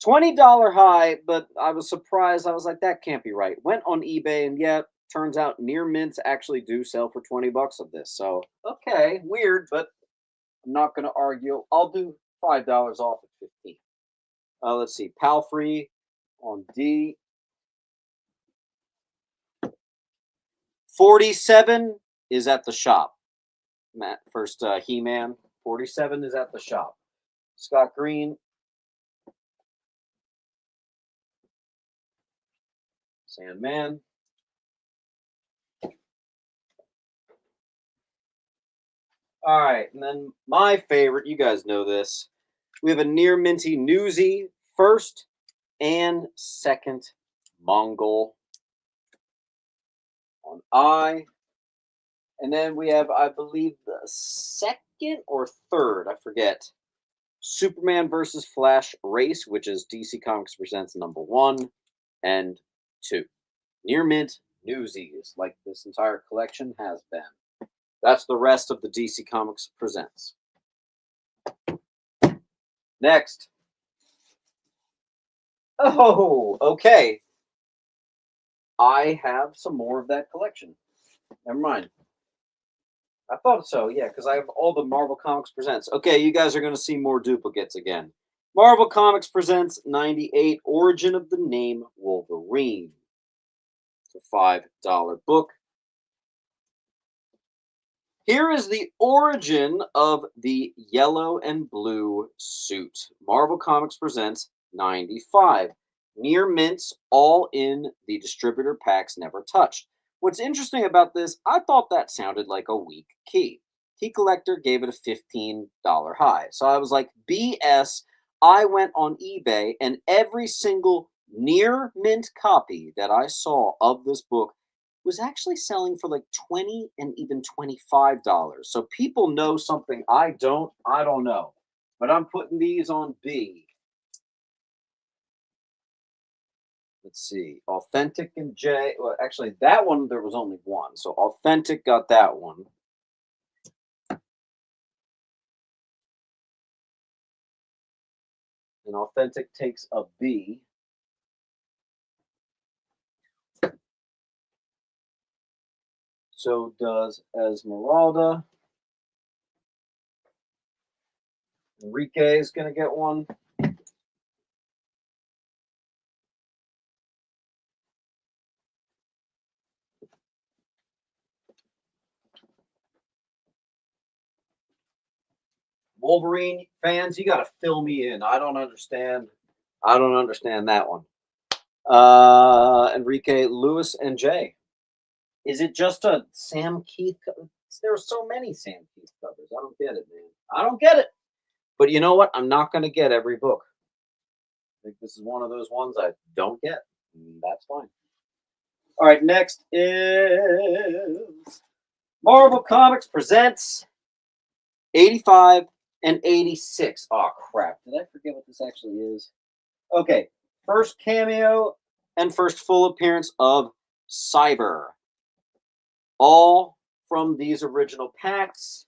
S1: $20 high, but I was surprised. I was like, that can't be right. Went on eBay, and yeah, turns out near mints actually do sell for $20 of this. So okay, weird, but I'm not going to argue. I'll do $5 off at 15. Let's see, Palfrey on D. 47 is at the shop. Matt, first He-Man. 47 is at the shop. Scott Green. Sandman. All right, and then my favorite, you guys know this. We have a near minty Newsy, first and second Mongol on I. And then we have, I believe, the second or third, I forget, Superman versus Flash Race, which is DC Comics Presents number 1 and 2. Near mint Newsies, like this entire collection has been. That's the rest of the DC Comics Presents. Next. Oh, okay. I have some more of that collection. Never mind. I thought so, yeah, because I have all the Marvel Comics Presents. Okay, you guys are going to see more duplicates again. Marvel Comics Presents 98, Origin of the Name Wolverine. It's a $5 book. Here is the origin of the yellow and blue suit. Marvel Comics Presents 95. Near mints, all in the distributor packs, never touched. What's interesting about this, I thought that sounded like a weak key. Key Collector gave it a $15 high. So I was like, BS. I went on eBay, and every single near mint copy that I saw of this book was actually selling for like $20 and even $25. So people know something I don't. I don't know. But I'm putting these on B. Let's see. Authentic and J. Well, actually, that one, there was only one. So Authentic got that one. And Authentic takes a B. So does Esmeralda. Enrique is going to get one. Wolverine fans, you got to fill me in. I don't understand. I don't understand that one. Enrique, Lewis, and Jay. Is it just a Sam Keith? There are so many Sam Keith covers. I don't get it, man. I don't get it. But you know what? I'm not going to get every book. I think this is one of those ones I don't get. That's fine. All right, next is Marvel Comics Presents 85 and 86. Oh, crap. Did I forget what this actually is? Okay. First cameo and first full appearance of Cyber. All from these original packs.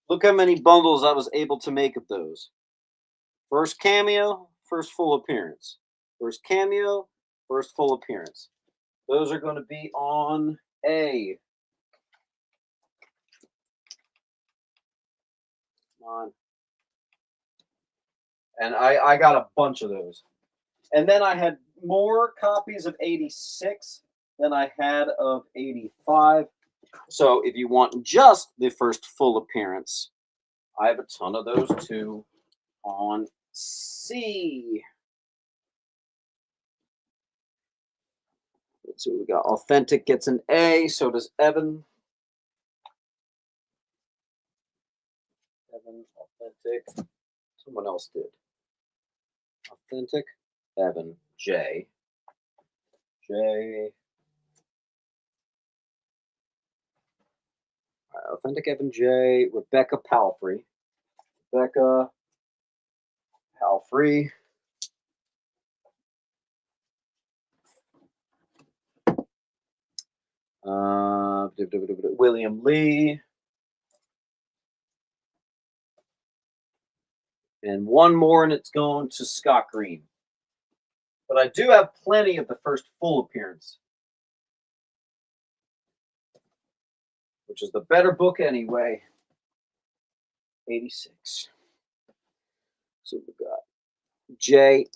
S1: Look how many bundles I was able to make of those. First cameo, first full appearance. First cameo, first full appearance. Those are going to be on A. Come on. And I got a bunch of those. And then I had more copies of 86 than I had of 85. So if you want just the first full appearance, I have a ton of those too on C. Let's see what we got. Authentic gets an A, so does Evan. Evan, Authentic. Someone else did. Authentic, Evan, J. J. All right, Authentic, Evan, J. Rebecca Palfrey. Rebecca. Hal Free. William Lee. And one more, and it's going to Scott Green. But I do have plenty of the first full appearance, which is the better book anyway. 86. So we got J.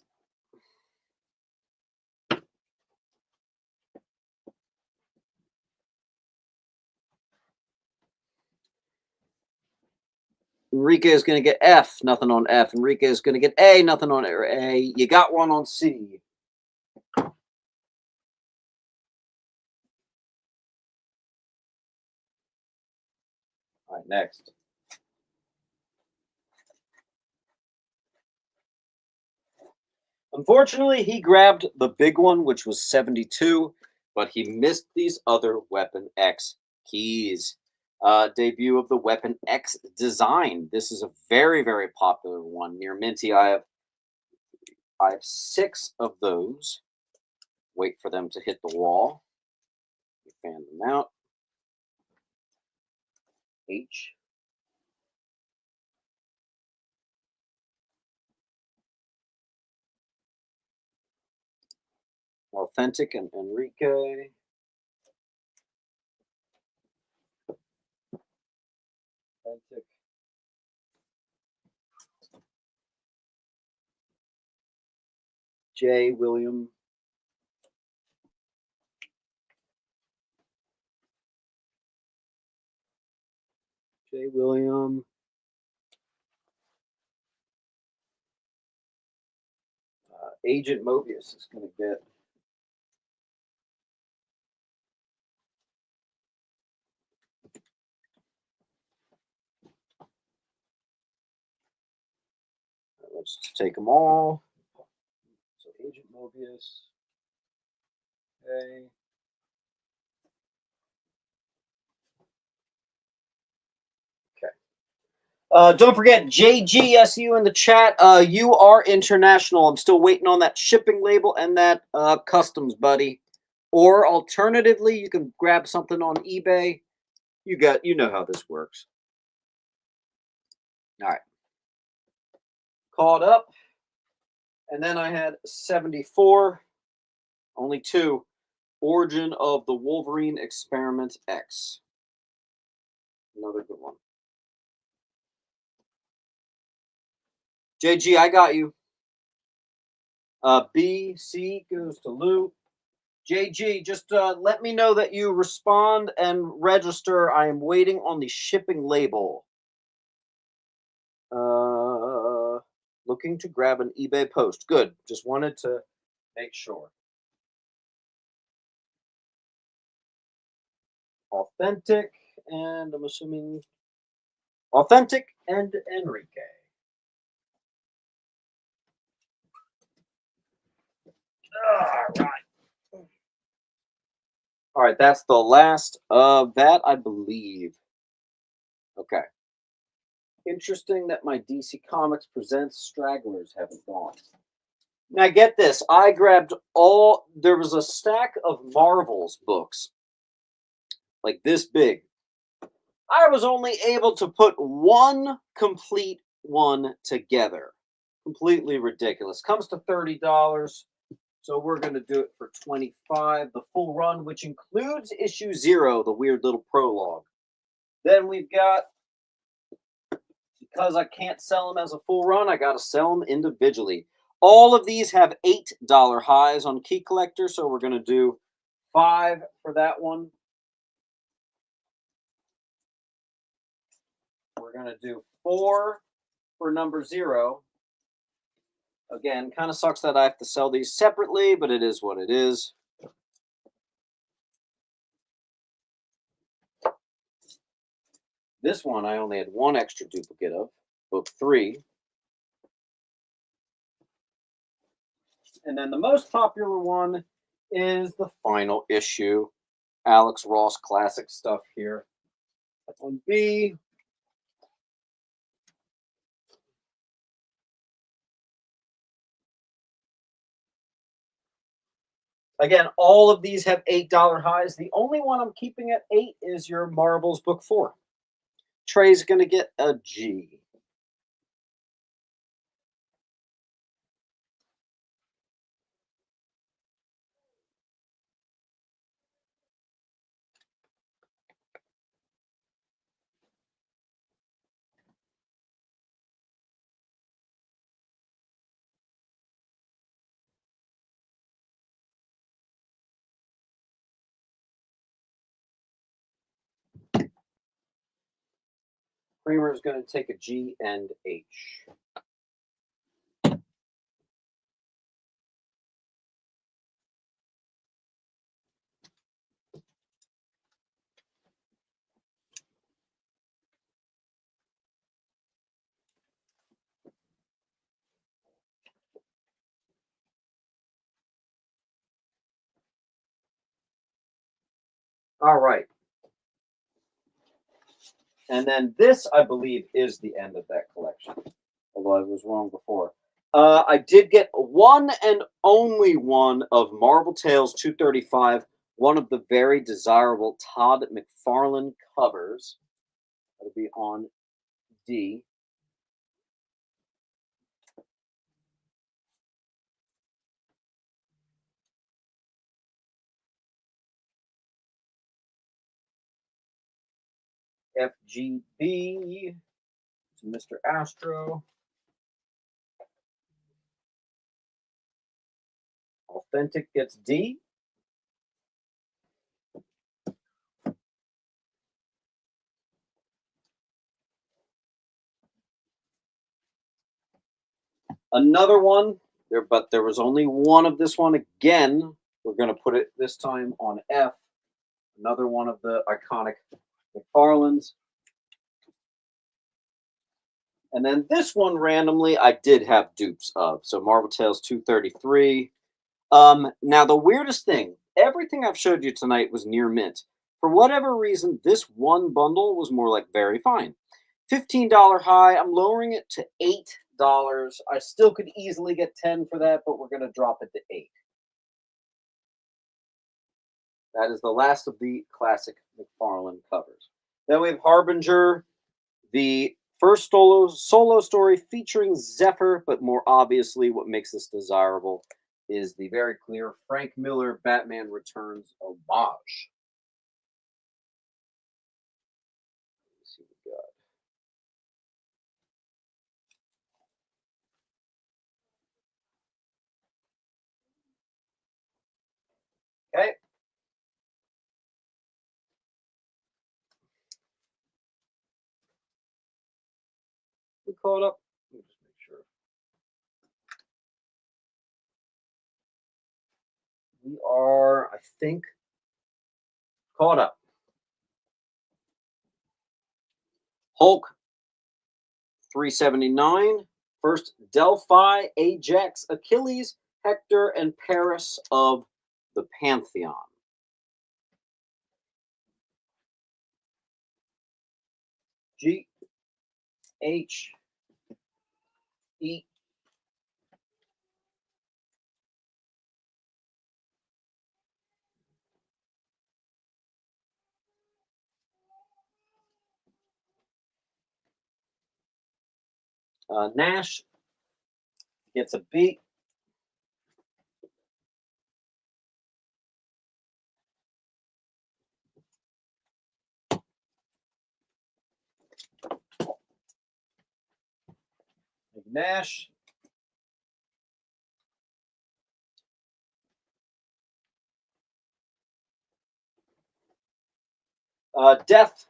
S1: Enrique is going to get F, nothing on F. Enrique is going to get A, nothing on A. You got one on C. All right, next. Unfortunately, he grabbed the big one, which was 72, but he missed these other Weapon X keys. Debut of the Weapon X design. This is a very, very popular one. Near Minty, I have 6 of those. Wait for them to hit the wall. Fan them out. H. Authentic and Enrique. Authentic. J. William. J. William. Agent Mobius is going to get. Let's just take them all. So Agent Mobius. Okay. Don't forget JGSU in the chat. You are international. I'm still waiting on that shipping label and that customs, buddy. Or alternatively, you can grab something on eBay. You know how this works. All right. Caught up. And then I had 74. Only 2. Origin of the Wolverine Experiment X. Another good one. JG, I got you. B, C goes to Lou. JG, just let me know that you respond and register. I am waiting on the shipping label. Looking to grab an eBay post. Good. Just wanted to make sure. Authentic, and I'm assuming Authentic and Enrique. All right. All right, that's the last of that, I believe. Okay. Interesting that my DC Comics Presents stragglers haven't gone. Now get this, I grabbed there was a stack of Marvel's books, like this big. I was only able to put one complete one together. Completely ridiculous. Comes to $30. So we're going to do it for $25, the full run, which includes issue 0, the weird little prologue. Then we've got, because I can't sell them as a full run, I got to sell them individually. All of these have $8 highs on Key Collector, so we're going to do 5 for that one. We're going to do 4 for number 0. Again, kind of sucks that I have to sell these separately, but it is what it is. This one I only had 1 extra duplicate of, book 3. And then the most popular one is the final issue. Alex Ross classic stuff here. On B, Again, all of these have $8 highs. The only one I'm keeping at 8 is your Marbles Book 4. Trey's going to get a G. Kramer's going to take a G and H. All right. And then this, I believe, is the end of that collection. Although I was wrong before. I did get one and only one of Marvel Tales 235, one of the very desirable Todd McFarlane covers. That'll be on D. FGB to Mr. Astro. Authentic gets D. Another one, but there was only one of this one again. We're going to put it this time on F. Another one of the iconic McFarlanes. And then this one randomly, I did have dupes of. So Marvel Tales 233. Now the weirdest thing, everything I've showed you tonight was near mint. For whatever reason, this one bundle was more like very fine. $15 high. I'm lowering it to $8. I still could easily get 10 for that, but we're going to drop it to 8. That is the last of the classic McFarlane covers. Then we have Harbinger, the first solo story featuring Zephyr, but more obviously what makes this desirable is the very clear Frank Miller Batman Returns homage. Let's see what we got. Okay. We caught up. Let me just make sure. We are, I think, caught up. Hulk 379. First Delphi, Ajax, Achilles, Hector, and Paris of the Pantheon. G H E. Nash gets a B. Nash. Death.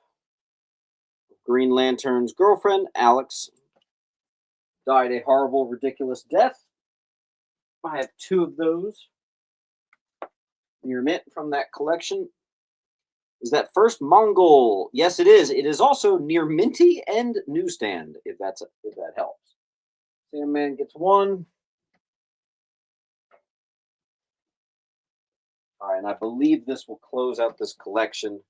S1: Green Lantern's girlfriend, Alex, died a horrible, ridiculous death. I have 2 of those. Near mint from that collection. Is that first Mongol? Yes, it is. It is also near minty and newsstand, if that helps. Sandman gets 1. All right, and I believe this will close out this collection.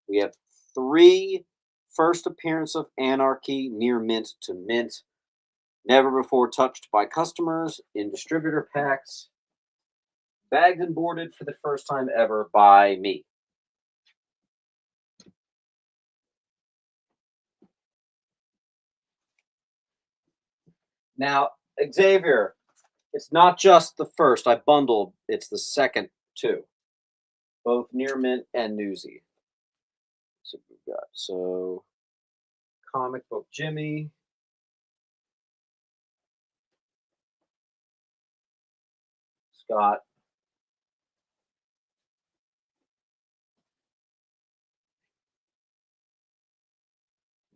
S1: We have 3 first appearance of Anarchy near mint to mint. Never before touched by customers in distributor packs. bagged and boarded for the first time ever by me. Now, Xavier, it's not just the first. I bundled. It's the second too. Both Near Mint and Newsy. So we've got Comic Book Jimmy. Scott.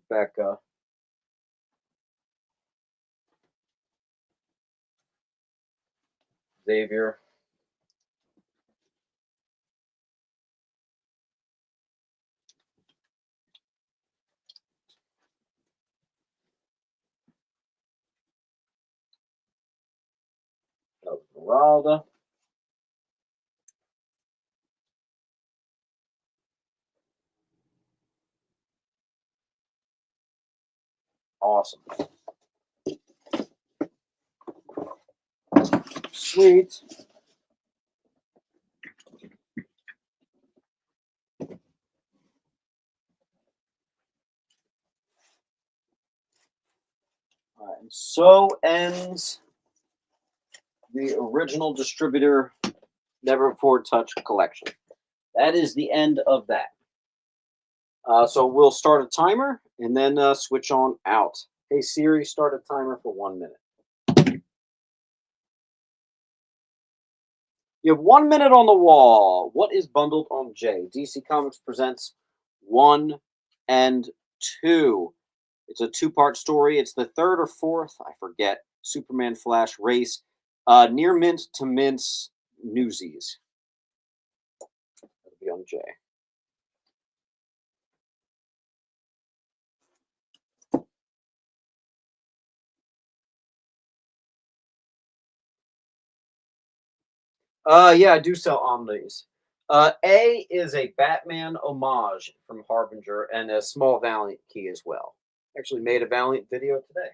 S1: Becca. Xavier. Esmeralda. Awesome. Sweet. All right, and so ends the original distributor Never Before Touched collection. That is the end of that. So we'll start a timer and then switch on out. Hey Siri, start a timer for 1 minute. You have 1 minute on the wall. What is bundled on J? DC Comics presents 1 and 2. It's a two-part story. It's the third or fourth, I forget. Superman Flash race. Near Mint to Mint's Newsies. That'll be on J. Yeah, I do sell Omnis. A is a Batman homage from Harbinger and a small Valiant key as well. Actually made a Valiant video today.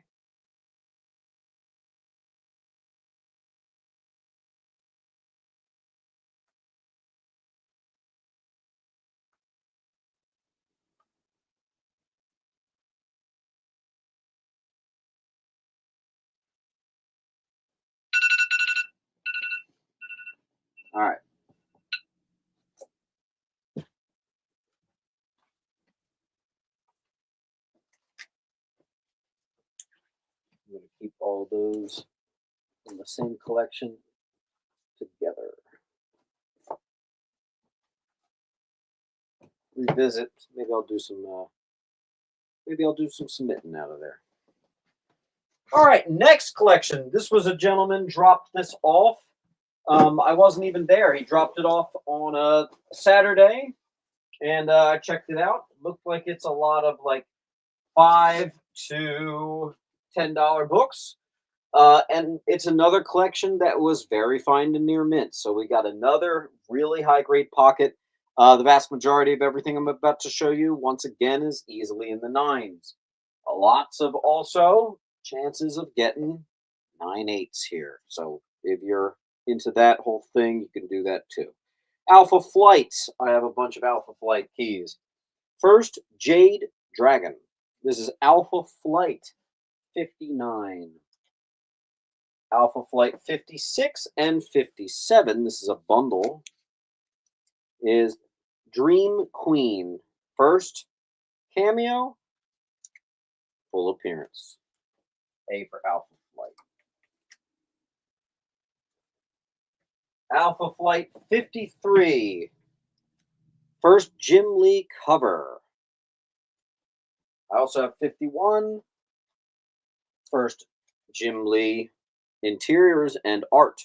S1: All right. I'm going to keep all those in the same collection together. Revisit. Maybe I'll do some submitting out of there. All right, next collection. This was a gentleman dropped this off. I wasn't even there. He dropped it off on a Saturday, and I checked it out. Looked like it's a lot of like $5 to $10 books. And it's another collection that was very fine to near mint. So we got another really high grade pocket. The vast majority of everything I'm about to show you, once again, is easily in the 9s. Lots of also chances of getting 9/8s here. So if you're into that whole thing, you can do that too. Alpha Flight. I have a bunch of Alpha Flight keys. First, Jade Dragon. This is Alpha Flight 59. Alpha Flight 56 and 57, this is a bundle, is Dream Queen. First cameo, full appearance. A for Alpha Flight. Alpha Flight 53. First Jim Lee cover. I also have 51. First Jim Lee interiors and art.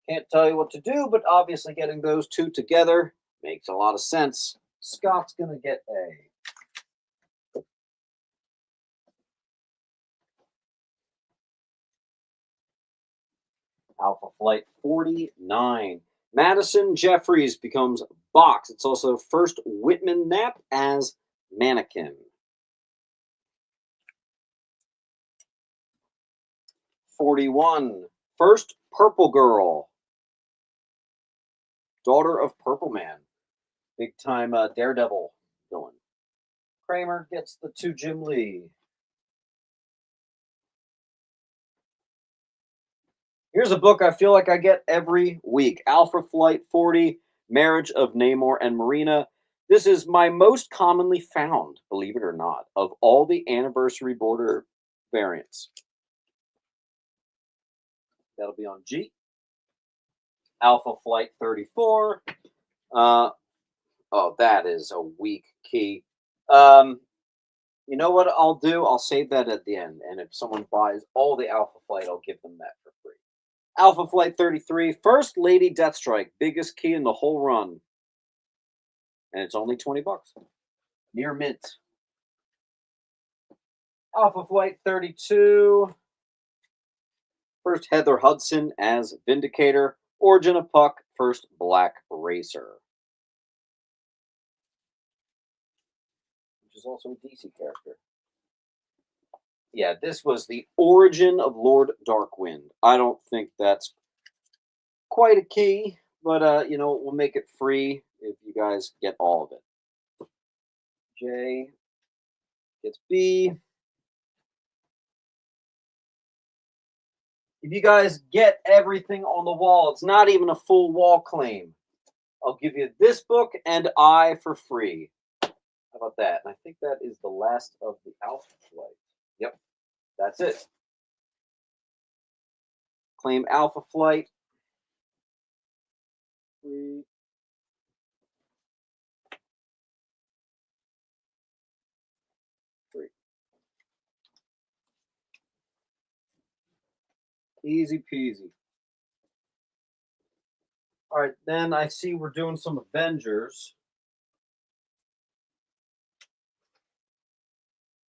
S1: Can't tell you what to do, but obviously getting those two together makes a lot of sense. Scott's going to get A. Alpha Flight 49. Madison Jeffries becomes Box. It's also first Whitman Knapp as Mannequin. 41. First Purple Girl, daughter of Purple Man, big time Daredevil villain. Kramer gets the 2 Jim Lee. Here's a book I feel like I get every week. Alpha Flight 40, Marriage of Namor and Marina. This is my most commonly found, believe it or not, of all the anniversary border variants. That'll be on G. Alpha Flight 34. Oh, that is a weak key. You know what I'll do? I'll save that at the end. And if someone buys all the Alpha Flight, I'll give them that for free. Alpha Flight 33, First Lady Deathstrike, biggest key in the whole run. And it's only $20. Near mint. Alpha Flight 32, First Heather Hudson as Vindicator. Origin of Puck, First Black Racer. Which is also a DC character. Yeah, this was the origin of Lord Darkwind. I don't think that's quite a key, but you know, we'll make it free if you guys get all of it. J gets B. If you guys get everything on the wall, it's not even a full wall claim. I'll give you this book and I for free. How about that? And I think that is the last of the Alpha Flight. Yep, that's it. Claim Alpha Flight. Free. Free. Easy peasy. All right, then I see we're doing some Avengers.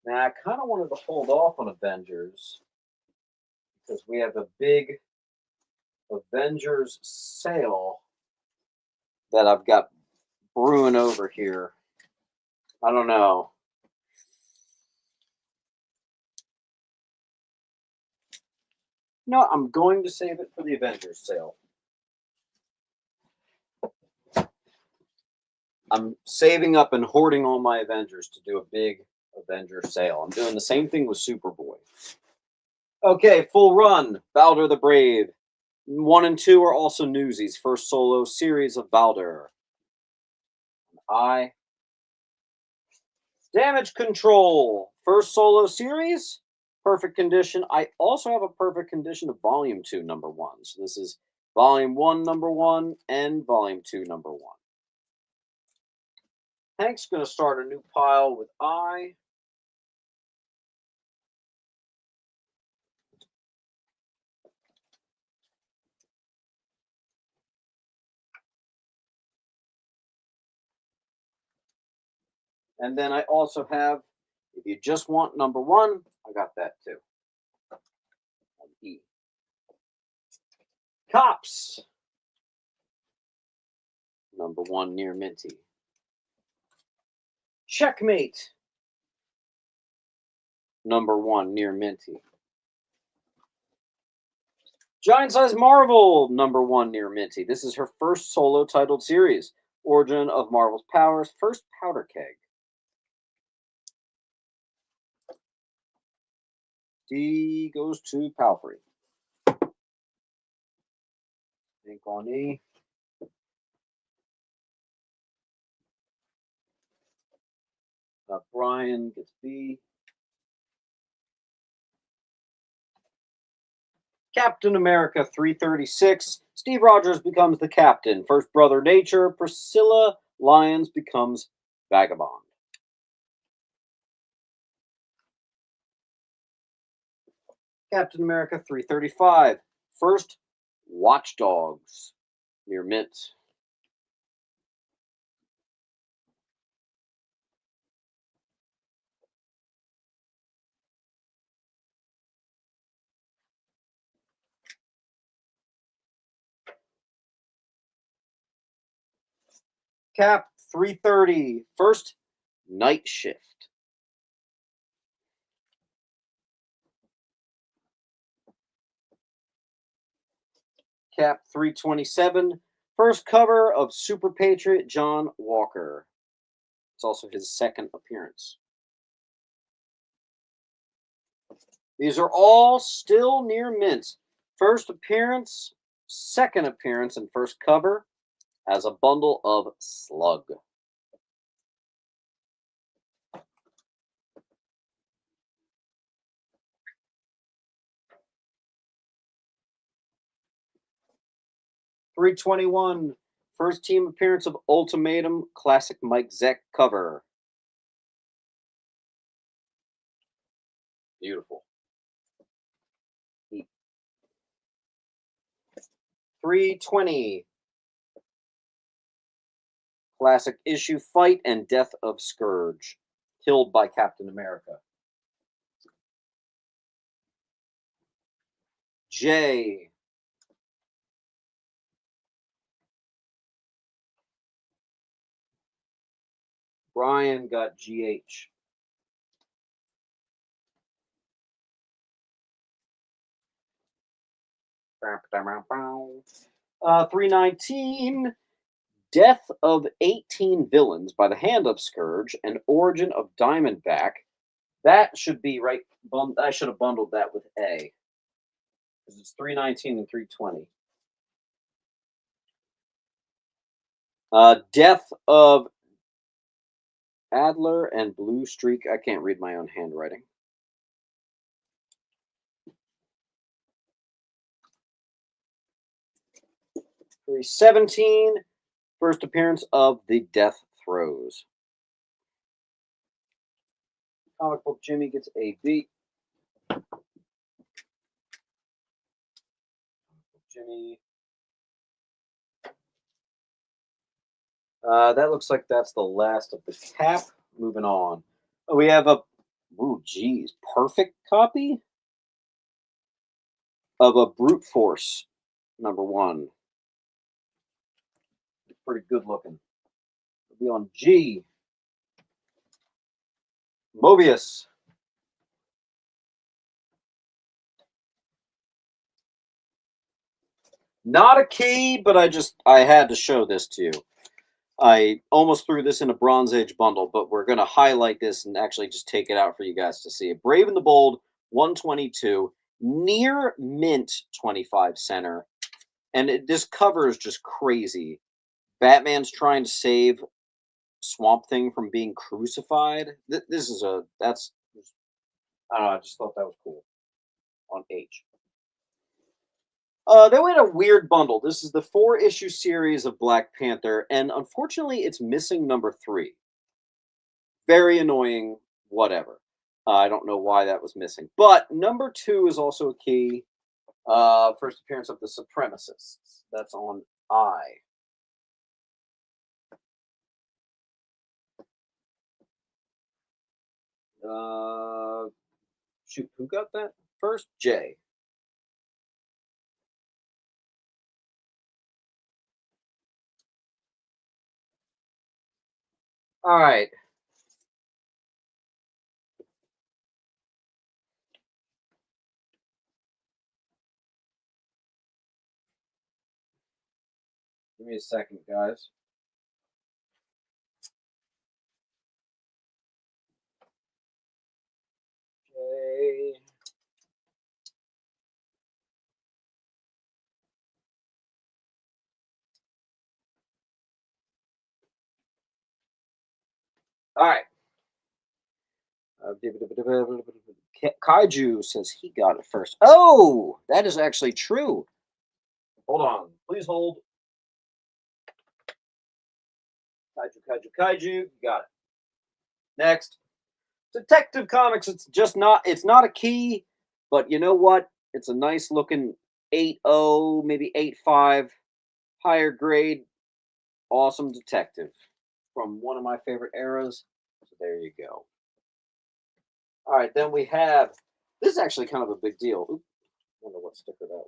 S1: Now, I kind of wanted to hold off on Avengers because we have a big Avengers sale that I've got brewing over here. I don't know. No, I'm going to save it for the Avengers sale. I'm saving up and hoarding all my Avengers to do a big Avenger sale. I'm doing the same thing with Superboy. Okay, full run. Balder the Brave. 1 and 2 are also Newsies. First solo series of Balder. I. Damage Control. First solo series. Perfect condition. I also have a perfect condition of Volume 2, number 1. So this is Volume 1, number 1, and Volume 2, number 1. Hank's going to start a new pile with I. And then I also have, if you just want number 1, I got that too. E. Cops. Number 1 near Minty. Checkmate. Number 1 near Minty. Giant Size Marvel. Number 1 near Minty. This is her first solo titled series. Origin of Marvel's powers. First powder keg. D goes to Palfrey. Ink on E. Brian gets B. Captain America 336. Steve Rogers becomes the captain. First Brother Nature. Priscilla Lyons becomes Vagabond. Captain America 335. First Watchdogs near Mint. Cap 330. First Night Shift. Cap 327. First cover of Super Patriot John Walker. It's also his second appearance. These are all still near mint. First appearance, second appearance, and first cover as a bundle of Slug. $321. First team appearance of Ultimatum Classic Mike Zeck cover. Beautiful. 320. Classic issue Fight and Death of Scourge. Killed by Captain America. J. Brian got GH. $319. Death of 18 Villains by the Hand of Scourge and Origin of Diamondback. That should be right. I should have bundled that with A. Because it's 319 and 320. Death of Adler and Blue Streak. I can't read my own handwriting. $317. First appearance of the Death Throes. Comic Book Jimmy gets a B. Jimmy. That looks like that's the last of the cap. Moving on. We have a, perfect copy of a Brute Force #1. Pretty good looking. It'll be on G. Mobius. Not a key, but I had to show this to you. I almost threw this in a Bronze Age bundle, but we're going to highlight this and actually just take it out for you guys to see. Brave and the Bold, 122, near mint 25 center. And this cover is just crazy. Batman's trying to save Swamp Thing from being crucified. I don't know, I just thought that was cool. On H. Then we had a weird bundle. This is the 4-issue series of Black Panther, and unfortunately, it's missing #3. Very annoying, whatever. I don't know why that was missing. But #2 is also a key. First appearance of the Supremacists. That's on I. Shoot, who got that first? J. All right. Give me a second, guys. J. All right. Kaiju says he got it first. Oh, that is actually true. Hold on. Please hold. Kaiju. You got it. Next. Detective Comics. It's not a key, but you know what? It's a nice looking 8.0, maybe 8.5, higher grade, awesome detective from one of my favorite eras. So there you go. All right, then we have, this is actually kind of a big deal. Oop, I wonder what sticker that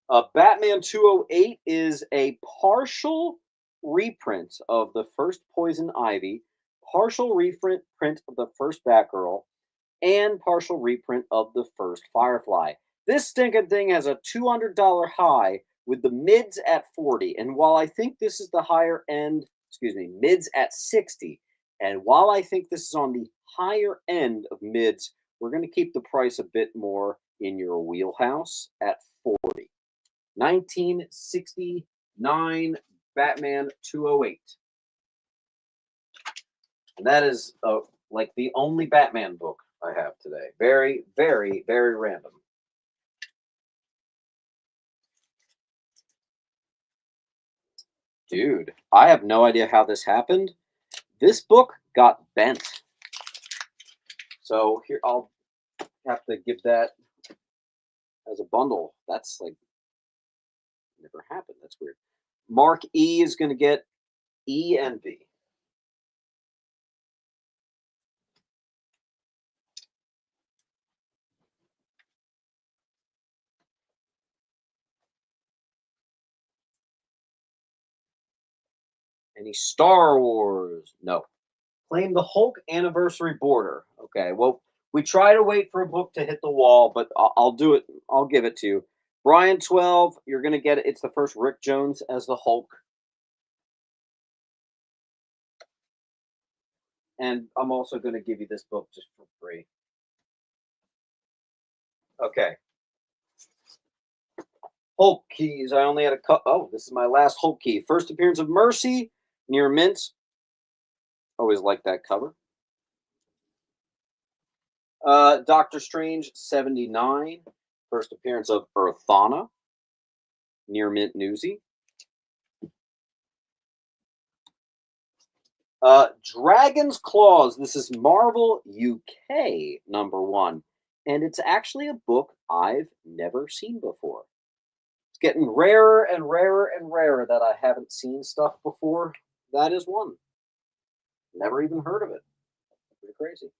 S1: was. Batman 208 is a partial reprint of the first Poison Ivy, partial reprint of the first Batgirl, and partial reprint of the first Firefly. This stinking thing has a $200 high with the mids at 40. And while I think this is the higher end, excuse me, mids at 60. And while I think this is on the higher end of mids, we're going to keep the price a bit more in your wheelhouse at 40. 1969 Batman 208. And that is like the only Batman book I have today. Very, very, very random. Dude, I have no idea how this happened. This book got bent. So here, I'll have to give that as a bundle. That's like never happened. That's weird. Mark E is going to get E and B. Any Star Wars? No. Claim the Hulk anniversary border. Okay, well, we try to wait for a book to hit the wall, but I'll do it. I'll give it to you. Brian 12, you're going to get it. It's the first Rick Jones as the Hulk. And I'm also going to give you this book just for free. Okay. Hulk keys. I only had a cup. Oh, this is my last Hulk key. First appearance of Mercy near Mint. Always like that cover. Doctor Strange 79. First appearance of Earthana near Mint Newsy. Dragon's Claws. This is Marvel UK #1. And it's actually a book I've never seen before. It's getting rarer and rarer and rarer that I haven't seen stuff before. That is one. Never even heard of it. Pretty crazy.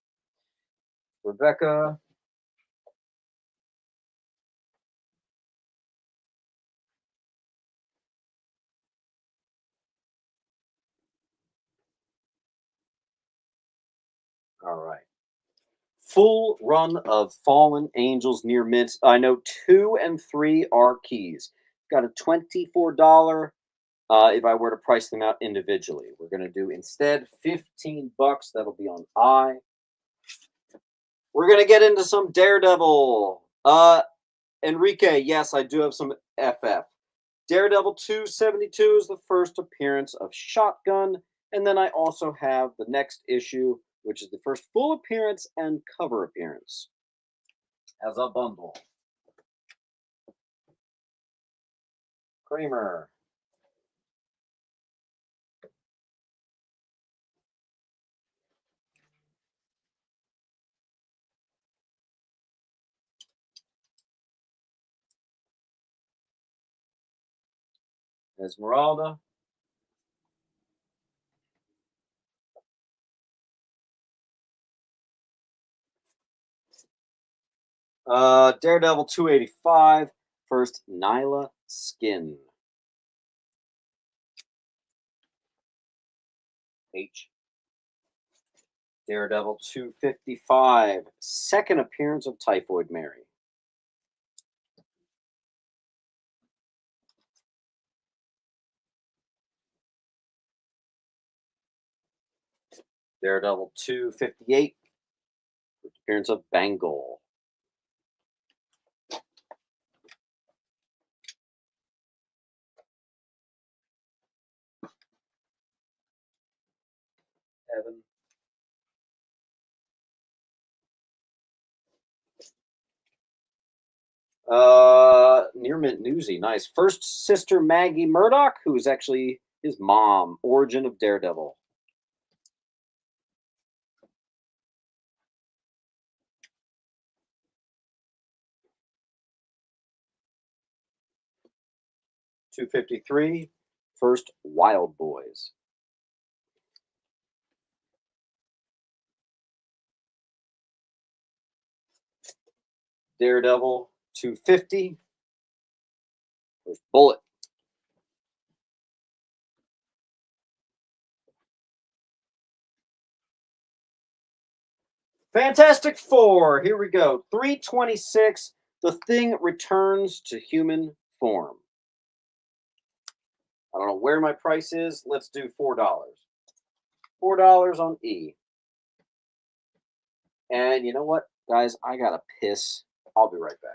S1: Rebecca. All right. Full run of Fallen Angels near Mint. I know 2 and 3 are keys. Got a $24 if I were to price them out individually. We're going to do instead $15. That'll be on I. We're going to get into some Daredevil. Enrique, yes, I do have some FF. Daredevil 272 is the first appearance of Shotgun. And then I also have the next issue, which is the first full appearance and cover appearance as a bundle. Kramer. Esmeralda. Daredevil 285. First Nyla Skin. H. Daredevil 255. Second appearance of Typhoid Mary. Daredevil 258. First appearance of Bangle. Evan. Near Mint Newsy. Nice. First Sister Maggie Murdoch, who's actually his mom. Origin of Daredevil. $253. First Wild Boys. Daredevil 250. First Bullet. Fantastic Four. Here we go. 326. The Thing returns to human form. I don't know where my price is. Let's do $4. $4 on E. And you know what, guys? I gotta piss. I'll be right back.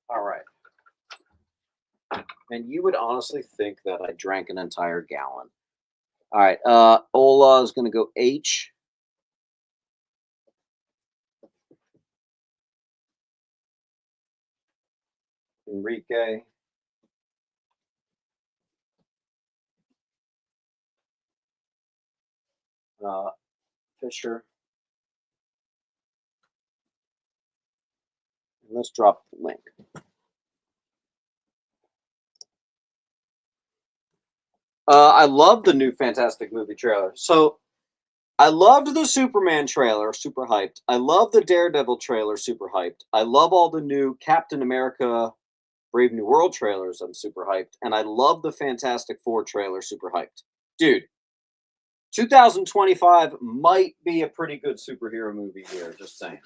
S1: All right. And you would honestly think that I drank an entire gallon. All right. Ola is going to go H. Enrique. Fisher. And let's drop the link. I love the new Fantastic movie trailer. So I loved the Superman trailer, super hyped. I love the Daredevil trailer, super hyped. I love all the new Captain America Brave New World trailers, I'm super hyped. And I love the Fantastic Four trailer, super hyped. Dude, 2025 might be a pretty good superhero movie year, just saying.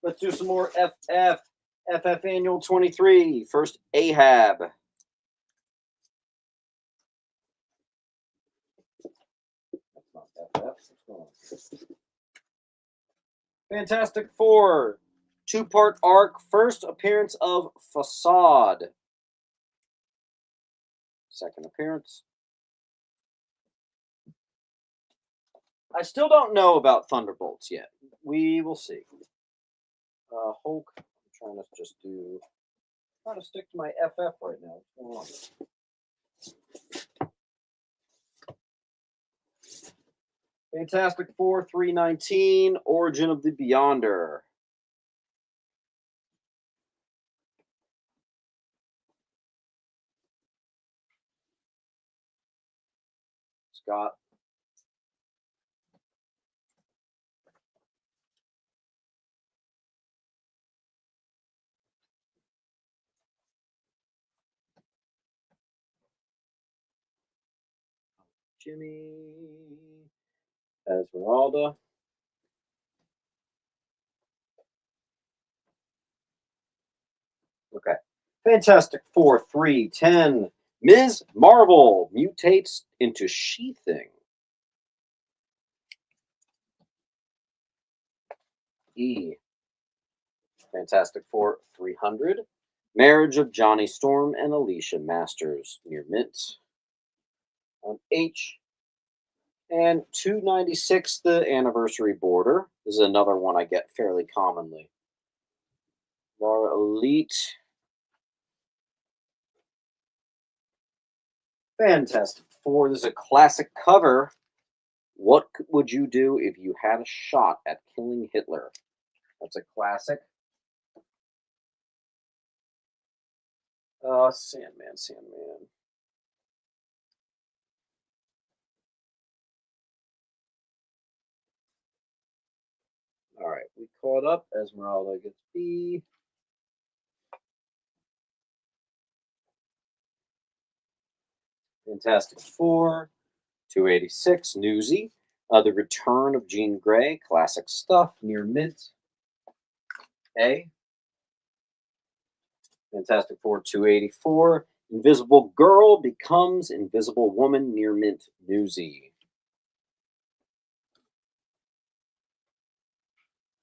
S1: Let's do some more FF Annual 23. First, Ahab. That's not FF. What's going on? Fantastic Four. Two-part arc. First appearance of Facade. Second appearance. I still don't know about Thunderbolts yet. We will see. Hulk. I'm trying to just do. I'm trying to stick to my FF right now. What's going on? Fantastic Four 319. Origin of the Beyonder. Scott. Jimmy. Esmeralda. Okay. Fantastic Four 310. Ms. Marvel mutates into She-Thing. E. Fantastic Four 300. Marriage of Johnny Storm and Alicia Masters near mint. On H. And 296, the anniversary border. This is another one I get fairly commonly. Laura Elite. Fantastic Four. This is a classic cover. What would you do if you had a shot at killing Hitler? That's a classic. Sandman. We caught up. Esmeralda gets B. Fantastic Four, 286, Newsy. The Return of Jean Grey, classic stuff, near mint. A. Fantastic Four, 284. Invisible Girl becomes Invisible Woman, near mint, Newsy.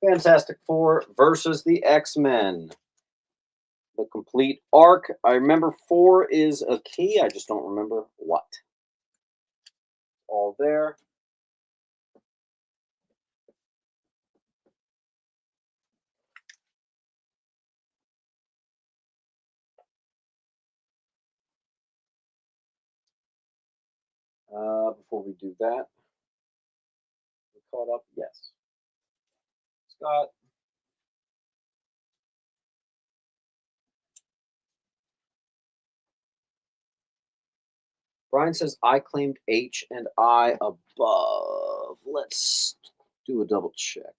S1: Fantastic Four versus the X-Men. The complete arc. I remember 4 is a key. I just don't remember what. All there. Before we do that, we caught up. Yes. Scott. Brian says I claimed H and I above. Let's do a double check.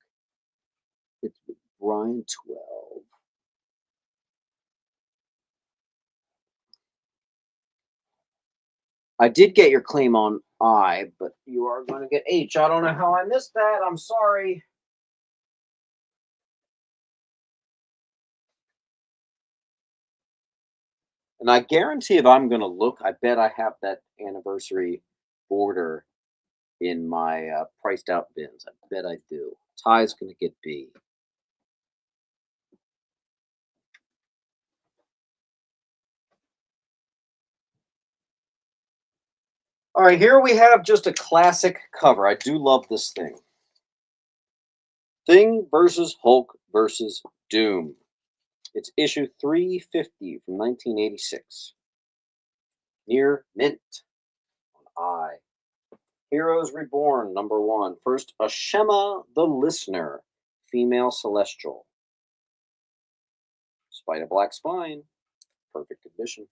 S1: It's Brian 12. I did get your claim on I, but you are going to get H. I don't know how I missed that. I'm sorry. And I guarantee if I'm going to look, I bet I have that anniversary order in my priced out bins. I bet I do. Ty's going to get B. All right, here we have just a classic cover. I do love this thing. Thing versus Hulk versus Doom. It's issue 350 from 1986. Near mint on I. Heroes Reborn, number 1. First, Ashema the Listener, female celestial. Spider Black Spine, perfect condition.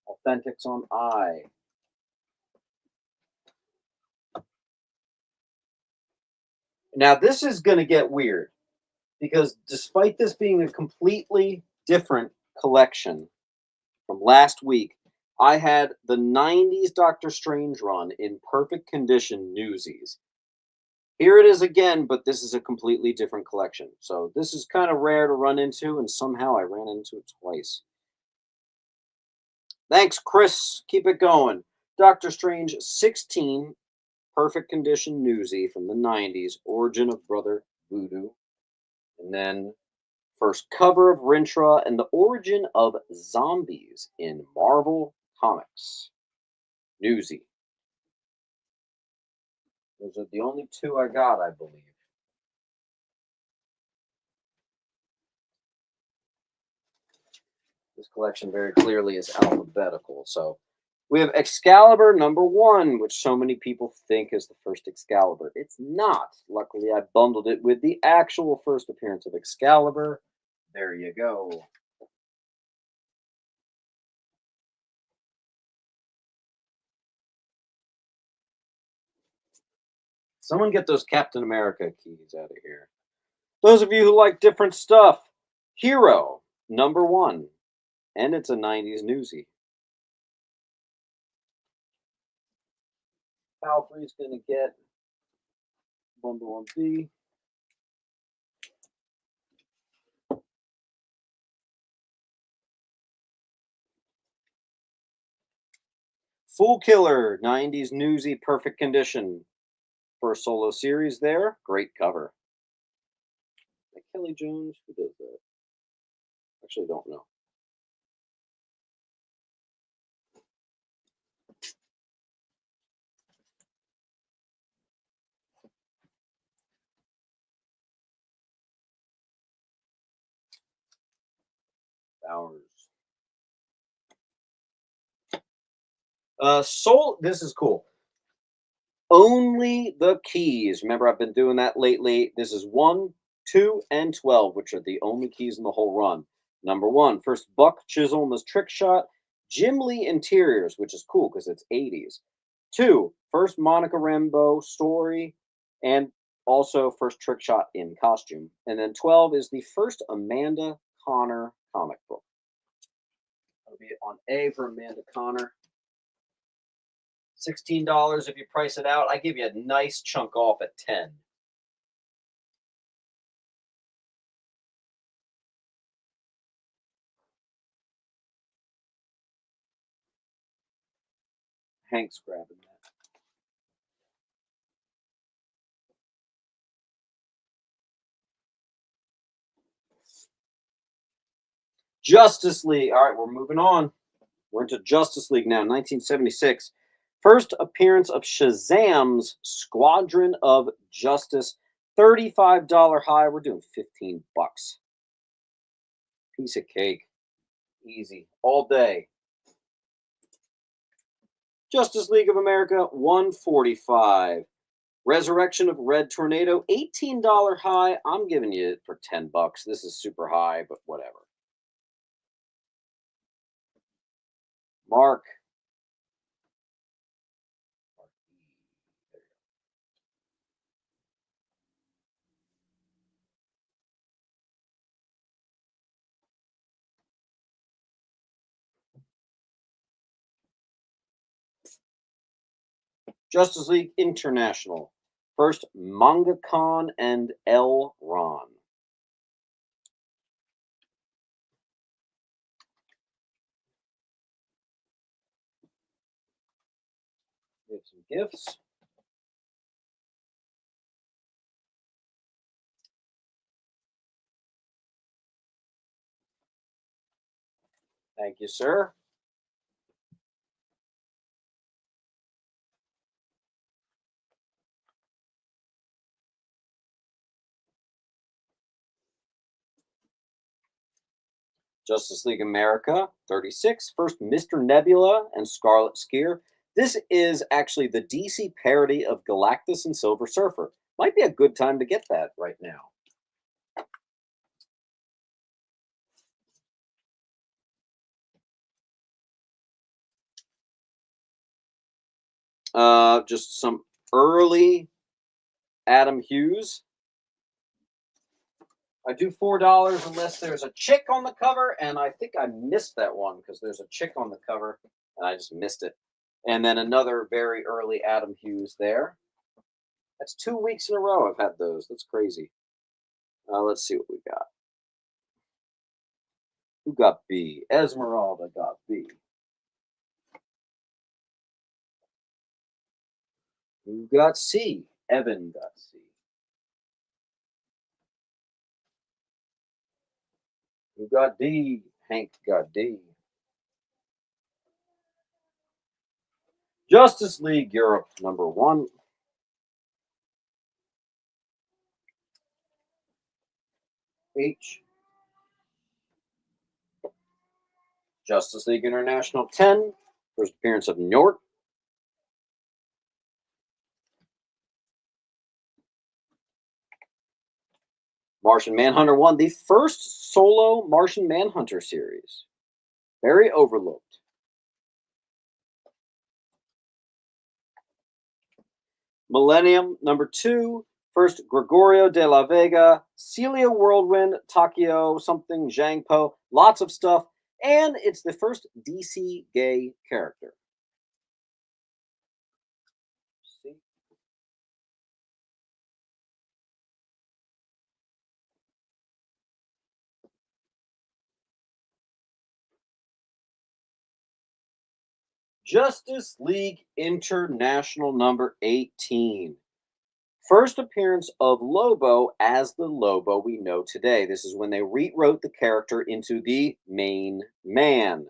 S1: Authentics on I. Now, this is going to get weird because despite this being a completely different collection from last week, I had the 90s Doctor Strange run in perfect condition Newsies. Here it is again, but this is a completely different collection. So this is kind of rare to run into, and somehow I ran into it twice. Thanks, Chris. Keep it going. Doctor Strange 16, perfect condition Newsy from the 90s, Origin of Brother Voodoo. And then first cover of Rintrah and the origin of zombies in Marvel Comics. Newsy. Those are the only two I got, I believe. This collection very clearly is alphabetical. So we have Excalibur number 1, which so many people think is the first Excalibur. It's not. Luckily, I bundled it with the actual first appearance of Excalibur. There you go. Someone get those Captain America keys out of here. Those of you who like different stuff, Hero, number 1. And it's a 90s newsie. Palfrey's going to get bundle on B. Fool Killer, 90s newsy, perfect condition. First solo series there. Great cover. Like Kelly Jones, who does that? Actually, don't know. Bowers. Soul. This is cool. Only the keys. Remember, I've been doing that lately. This is 1, 2, and 12, which are the only keys in the whole run. Number 1, first Buck Chisholm's Trick Shot, Jim Lee Interiors, which is cool because it's 80s. 2, first Monica Rambeau story, and Also, first trick shot in costume. And then 12 is the first Amanda Connor comic book. That'll be on A for Amanda Connor. $16 if you price it out. I give you a nice chunk off at 10. Hank's grabbing that. Justice League. All right, we're moving on. We're into Justice League now, 1976. First appearance of Shazam's Squadron of Justice. $35 high. We're doing 15 bucks. Piece of cake. Easy. All day. Justice League of America, 145. Resurrection of Red Tornado, $18 high. I'm giving you it for 10 bucks. This is super high, but whatever. Mark. Justice League International. First, MangaCon and L. Ron. We have some gifts. Thank you, sir. Justice League America, 36. First, Mr. Nebula and Scarlet Skier. This is actually the DC parody of Galactus and Silver Surfer. Might be a good time to get that right now. Just some early Adam Hughes. I do $4 unless there's a chick on the cover, and I think I missed that one because there's a chick on the cover, and I just missed it. And then another very early Adam Hughes there. That's 2 weeks in a row I've had those. That's crazy. Let's see what we got. Who got B? Esmeralda got B. Who got C? Evan got C. Who got D? Hank got D. Justice League Europe, number 1. H. Justice League International, 10. First appearance of Njort. Martian Manhunter 1, the first solo Martian Manhunter series. Very overlooked. Millennium, number 2. First, Gregorio de la Vega, Celia Whirlwind, Takio, something, Zhang Po, lots of stuff. And it's the first DC gay character. See? Justice League International number 18. First appearance of Lobo as the Lobo we know today. This is when they rewrote the character into the main man.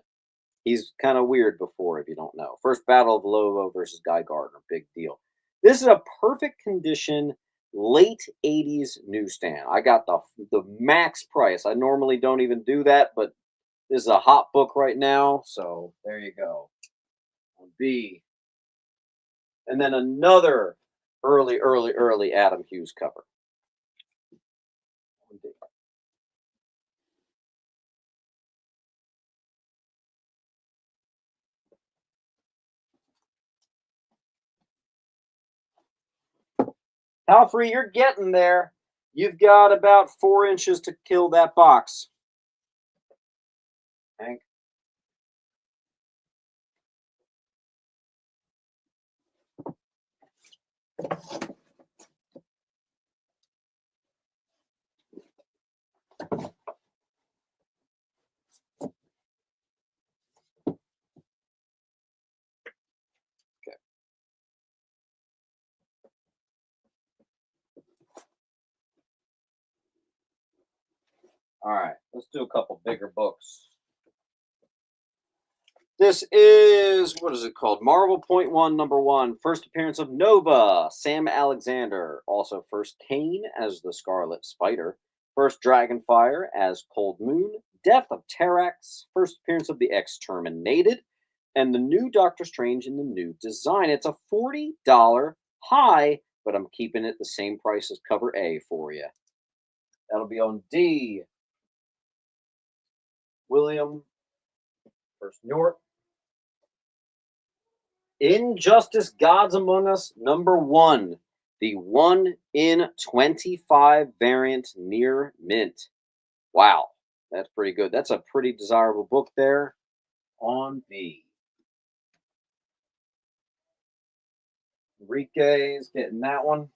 S1: He's kind of weird before, if you don't know. First battle of Lobo versus Guy Gardner. Big deal. This is a perfect condition late 80s newsstand. I got the max price. I normally don't even do that, but this is a hot book right now. So there you go. B. And then another early Adam Hughes cover. Palfrey, you're getting there. You've got about 4 inches to kill that box. Hank. All right, let's do a couple bigger books. This is, what is it called? Marvel Point One, #1. First appearance of Nova, Sam Alexander. Also, first Kane as the Scarlet Spider. First Dragonfire as Cold Moon. Death of Terrax. First appearance of the Exterminated. And the new Doctor Strange in the new design. It's a $40 high, but I'm keeping it the same price as cover A for you. That'll be on D. William, first York. Injustice Gods Among Us, #1. The 1 in 25 variant near mint. Wow, that's pretty good. That's a pretty desirable book there on B. Enrique's getting that one.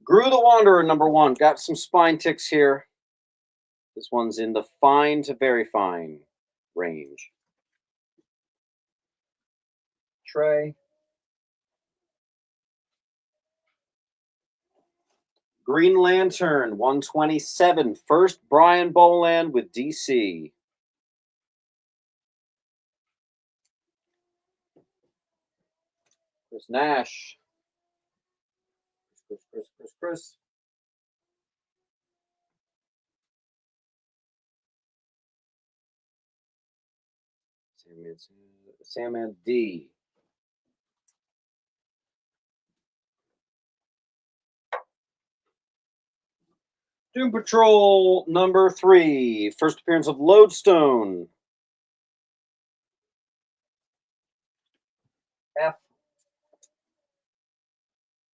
S1: Gru the Wanderer, #1. Got some spine ticks here. This one's in the fine to very fine range. Trey. Green Lantern, 127. First Brian Boland with DC. Chris Nash. Chris. Sam D. Doom Patrol #3. First appearance of Lodestone. F.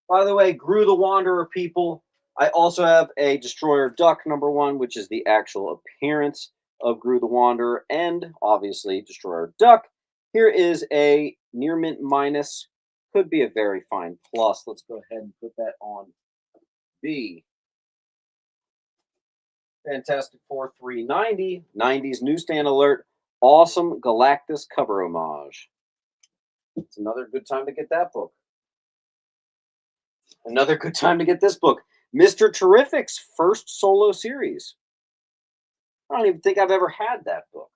S1: By the way, Gru the Wanderer, people. I also have a Destroyer Duck #1, which is the actual appearance of Gru the Wanderer, and obviously Destroyer Duck. Here is a near mint minus. Could be a very fine plus. Let's go ahead and put that on B. Fantastic Four 390. 90s newsstand alert. Awesome Galactus cover homage. It's another good time to get that book. Another good time to get this book. Mr. Terrific's first solo series. I don't even think I've ever had that book.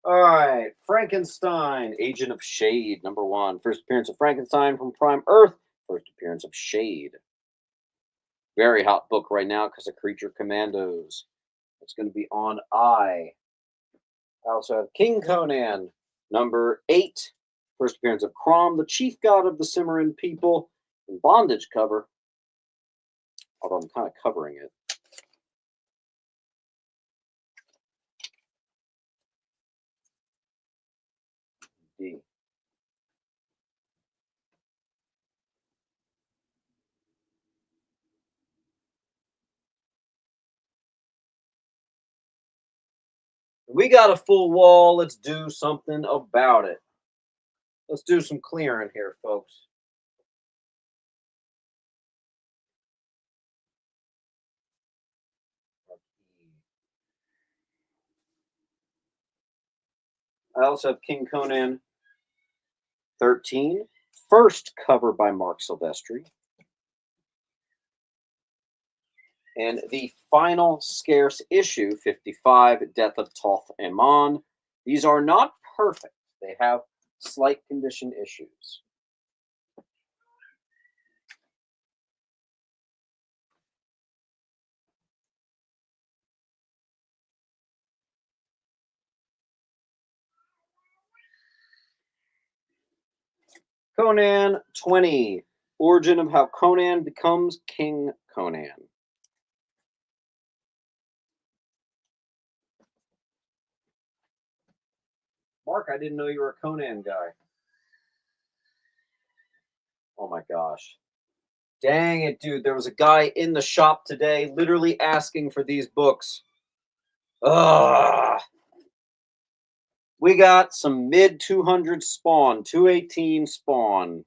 S1: All right, Frankenstein, Agent of Shade, #1. First appearance of Frankenstein from Prime Earth. First appearance of Shade. Very hot book right now because of Creature Commandos. It's going to be on I. I also have King Conan, #8. First appearance of Crom, the chief god of the Cimmerian people, in bondage cover. Although I'm kind of covering it. D. We got a full wall. Let's do something about it. Let's do some clearing here, folks. I also have King Conan 13. First cover by Mark Silvestri. And the final scarce issue, 55, Death of Toth Amon. These are not perfect. They have slight condition issues. Conan 20. Origin of how Conan becomes King Conan. Mark, I didn't know you were a Conan guy. Oh my gosh. Dang it, dude. There was a guy in the shop today literally asking for these books. Ugh. We got some mid 200 Spawn, 218 Spawn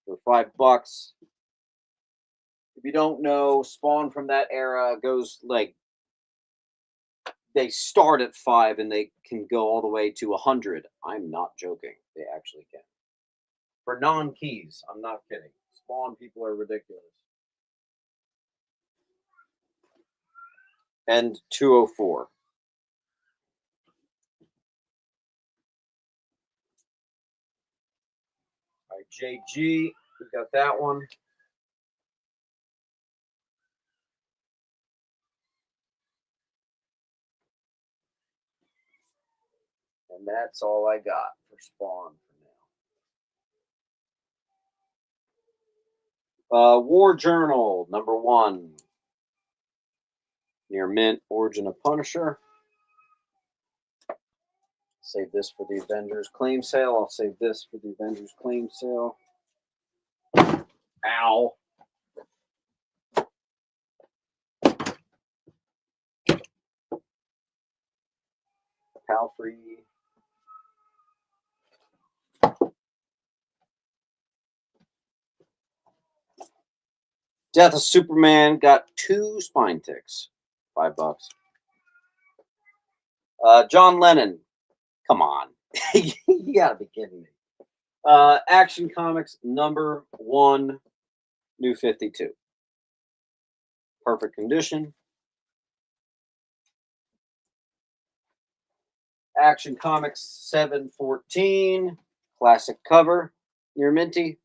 S1: for $5. If you don't know, Spawn from that era goes like, they start at 5 and they can go all the way to 100. I'm not joking. They actually can. For non-keys, I'm not kidding. Spawn people are ridiculous. And 204. All right, JG, we got that one. And that's all I got for Spawn for now. War Journal, number 1. Near mint, Origin of Punisher. Save this for the Avengers claim sale. I'll save this for the Avengers claim sale. Ow. Palfrey. Death of Superman got 2 spine ticks. $5. John Lennon. Come on. You gotta be kidding me. Action Comics number 1, new 52. Perfect condition. Action Comics 714. Classic cover. Near minty.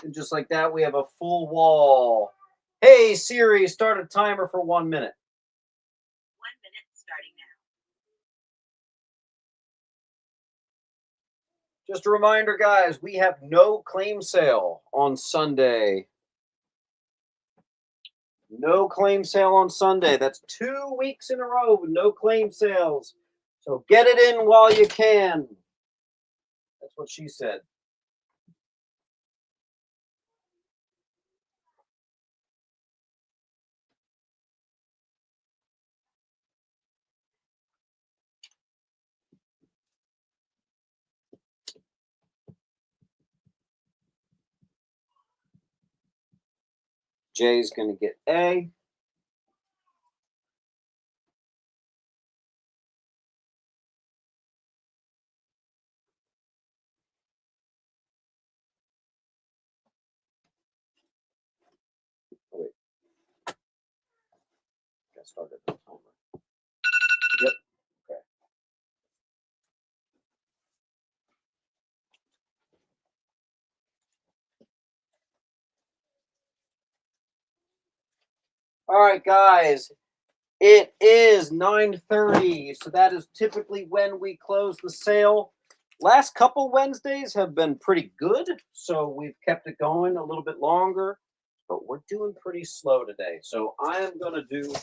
S1: And just like that, we have a full wall. Hey, Siri, start a timer for 1 minute.
S2: 1 minute starting now.
S1: Just a reminder, guys, we have no claim sale on Sunday. No claim sale on Sunday. That's 2 weeks in a row with no claim sales. So get it in while you can. That's what she said. Jay's going to get A. Oh, wait. I started the timer. Yep. Okay. All right, guys. It is 9:30, so that is typically when we close the sale. Last couple Wednesdays have been pretty good, so we've kept it going a little bit longer, but we're doing pretty slow today. So I am going to do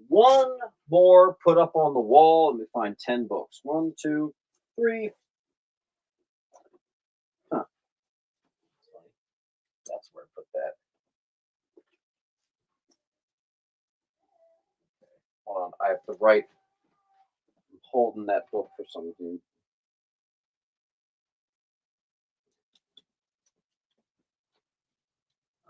S1: one more put up on the wall, and we find 10 books. 1, 2, 3. Huh. That's where I put that. Hold on, I have to write. I'm holding that book for some reason.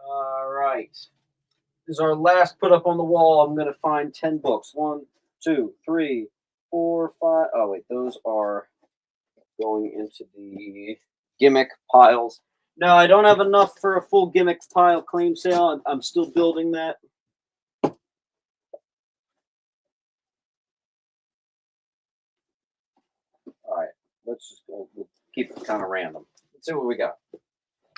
S1: All right. This is our last put up on the wall. I'm going to find 10 books. 1, 2, 3, 4, 5. Oh, wait. Those are going into the gimmick piles. No, I don't have enough for a full gimmick pile claim sale. I'm still building that. All right. Let's just go. We'll keep it kind of random. Let's see what we got.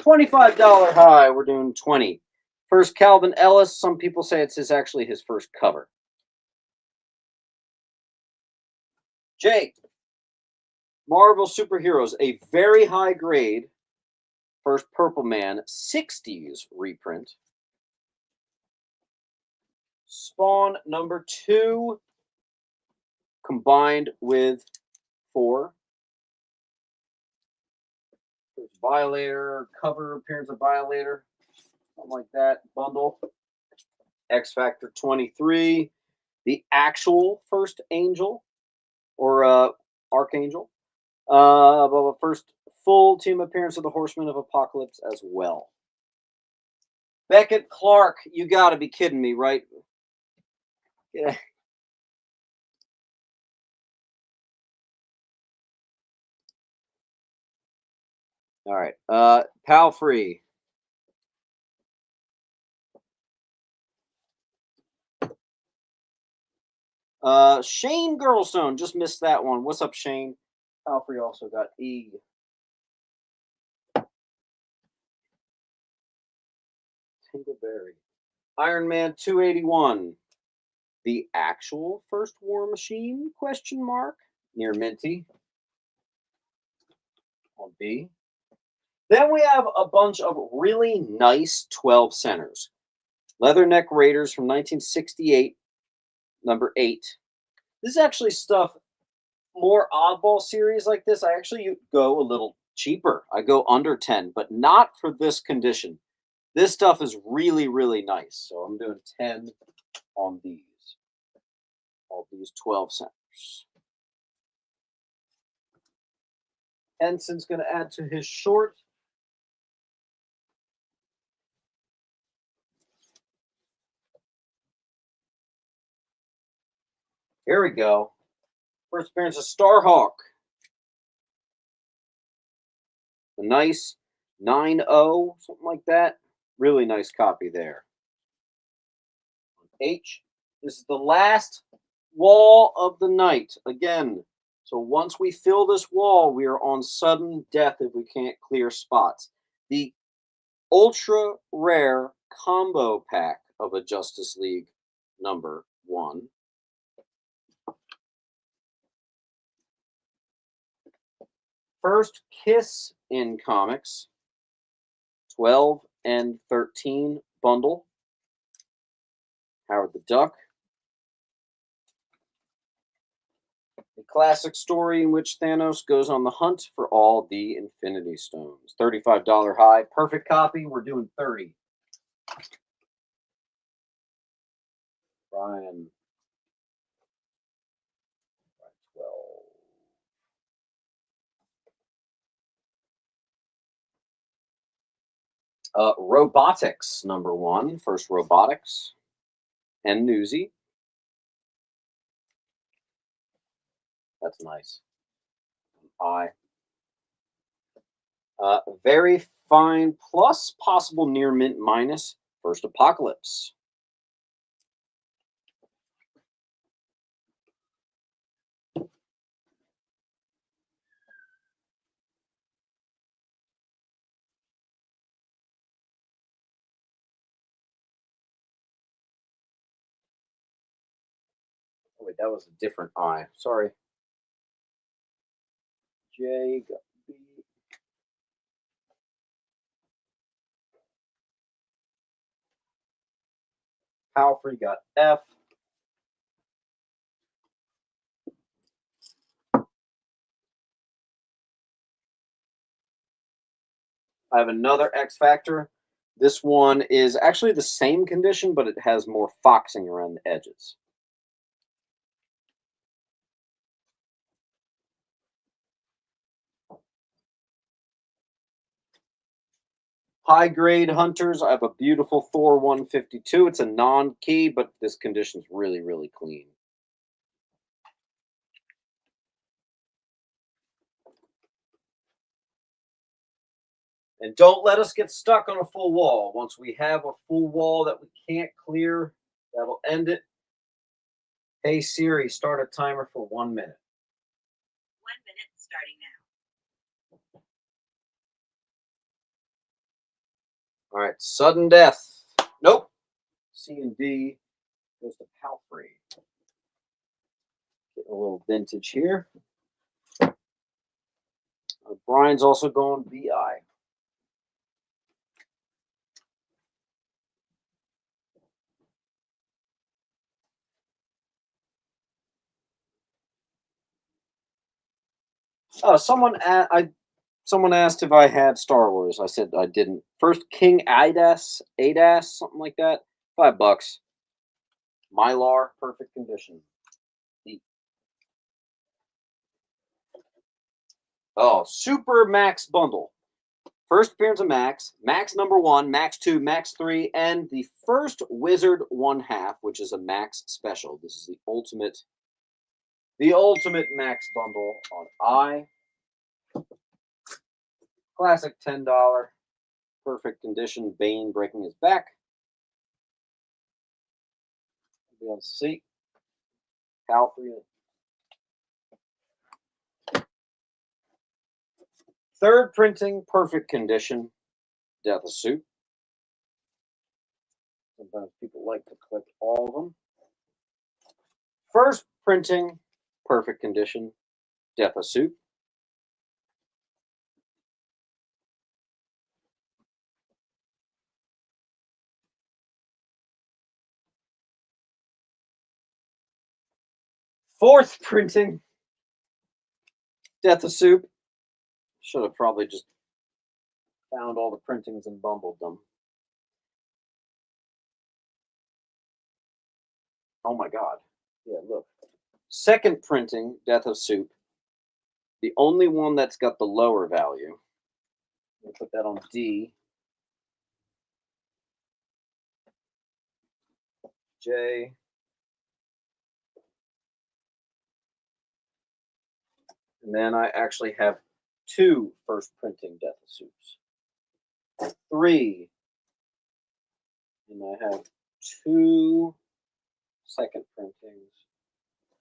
S1: $25 high. We're doing 20. First, Calvin Ellis. Some people say it's actually his first cover. Jake. Marvel Superheroes, a very high grade first Purple Man 60s reprint. Spawn number 2 combined with 4. There's Violator, cover appearance of Violator, something like that. Bundle. X Factor 23, the actual first Angel or Archangel. The first full team appearance of the Horsemen of Apocalypse as well. Beckett Clark, you got to be kidding me, right? Yeah. All right. Palfrey. Shane Girlstone, just missed that one. What's up, Shane? Palfrey also got E. Tingleberry. Iron Man 281. The actual first War Machine? Question mark. Near Minty. On B. Then we have a bunch of really nice 12 centers. Leatherneck Raiders from 1968, number 8. This is actually stuff, more oddball series like this. I actually go a little cheaper. I go under 10, but not for this condition. This stuff is really, really nice. So I'm doing 10 on these. All these 12 centers. Henson's going to add to his short. Here we go. First appearance of Starhawk. A nice 9-0, something like that. Really nice copy there. H. This is the last wall of the night. Again, so once we fill this wall, we are on sudden death if we can't clear spots. The ultra rare combo pack of a Justice League number 1. First Kiss in comics, 12 and 13 bundle. Howard the Duck. A classic story in which Thanos goes on the hunt for all the Infinity Stones. $35 high. Perfect copy. We're doing 30. Brian. 12. Robotics, number 1. First Robotics. And Newsy. That's nice. I. Very fine plus, possible near mint minus. First Apocalypse. Oh, wait, that was a different I. Sorry. J got B. Palfrey got F. I have another X Factor. This one is actually the same condition, but it has more foxing around the edges. High grade hunters. I have a beautiful Thor 152. It's a non-key, but this condition's really, really clean. And don't let us get stuck on a full wall. Once we have a full wall that we can't clear, that'll end it. Hey Siri, start a timer for 1 minute.
S2: 1 minute starting now.
S1: All right, sudden death. Nope. C and D goes to Palfrey. Getting a little vintage here. Brian's also going BI. Someone asked if I had Star Wars. I said I didn't. First King Adas, something like that. $5. Mylar, perfect condition. Oh, Super Max Bundle. First appearance of Max, Max number 1, Max 2, Max 3, and the first Wizard 1/2, which is a Max special. This is the ultimate Max bundle on Classic $10. Perfect condition. Bane breaking his back. Be able to see. Palfrey. Third printing, perfect condition. Death of Soup. Sometimes people like to collect all of them. First printing, perfect condition. Death of Soup. Fourth printing, Death of Soup. Should have probably just found all the printings and bumbled them. Oh my god. Yeah, look. Second printing, Death of Soup. The only one that's got the lower value. We'll put that on D. J. And then I actually have 2 first printing Death of Soups. 3. And I have 2 second printings.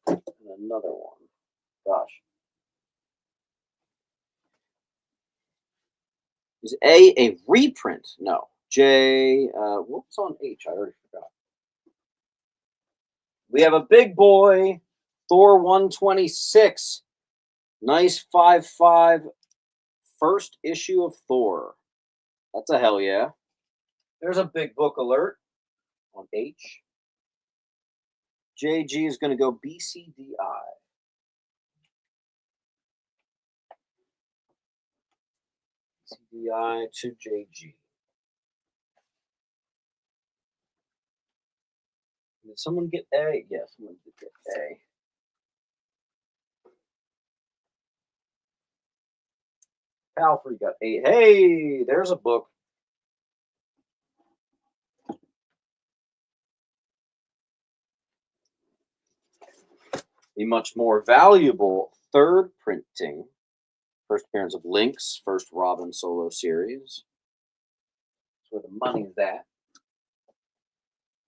S1: And another one. Gosh. Is A reprint? No. J. What's on H? I already forgot. We have a big boy, Thor 126. Nice 5/5 first issue of Thor. That's a hell yeah. There's a big book alert on H. JG is going to go BCDI. BCDI to JG. Did someone get A? Yes, someone did get A. Palfrey got 8. Hey, there's a book. The much more valuable third printing. First appearance of Lynx, first Robin solo series. That's where the money's at.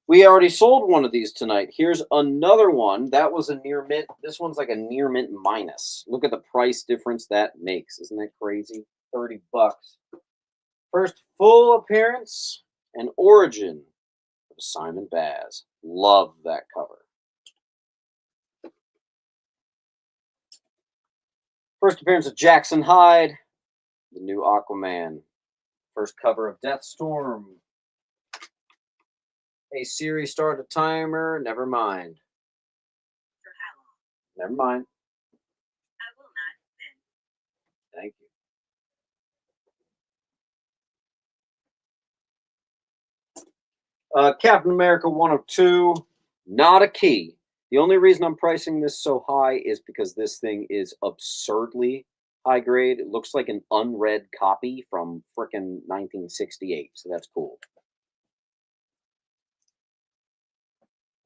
S1: We already sold one of these tonight. Here's another one. That was a near mint. This one's like a near mint minus. Look at the price difference that makes. Isn't that crazy? $30. First full appearance and origin of Simon Baz. Love that cover. First appearance of Jackson Hyde, the new Aquaman. First cover of Deathstorm. Hey Siri, start a timer. Never mind.
S2: For how long?
S1: Never mind.
S2: I will not then.
S1: Thank you. Captain America 102, not a key. The only reason I'm pricing this so high is because this thing is absurdly high grade. It looks like an unread copy from frickin' 1968, so that's cool.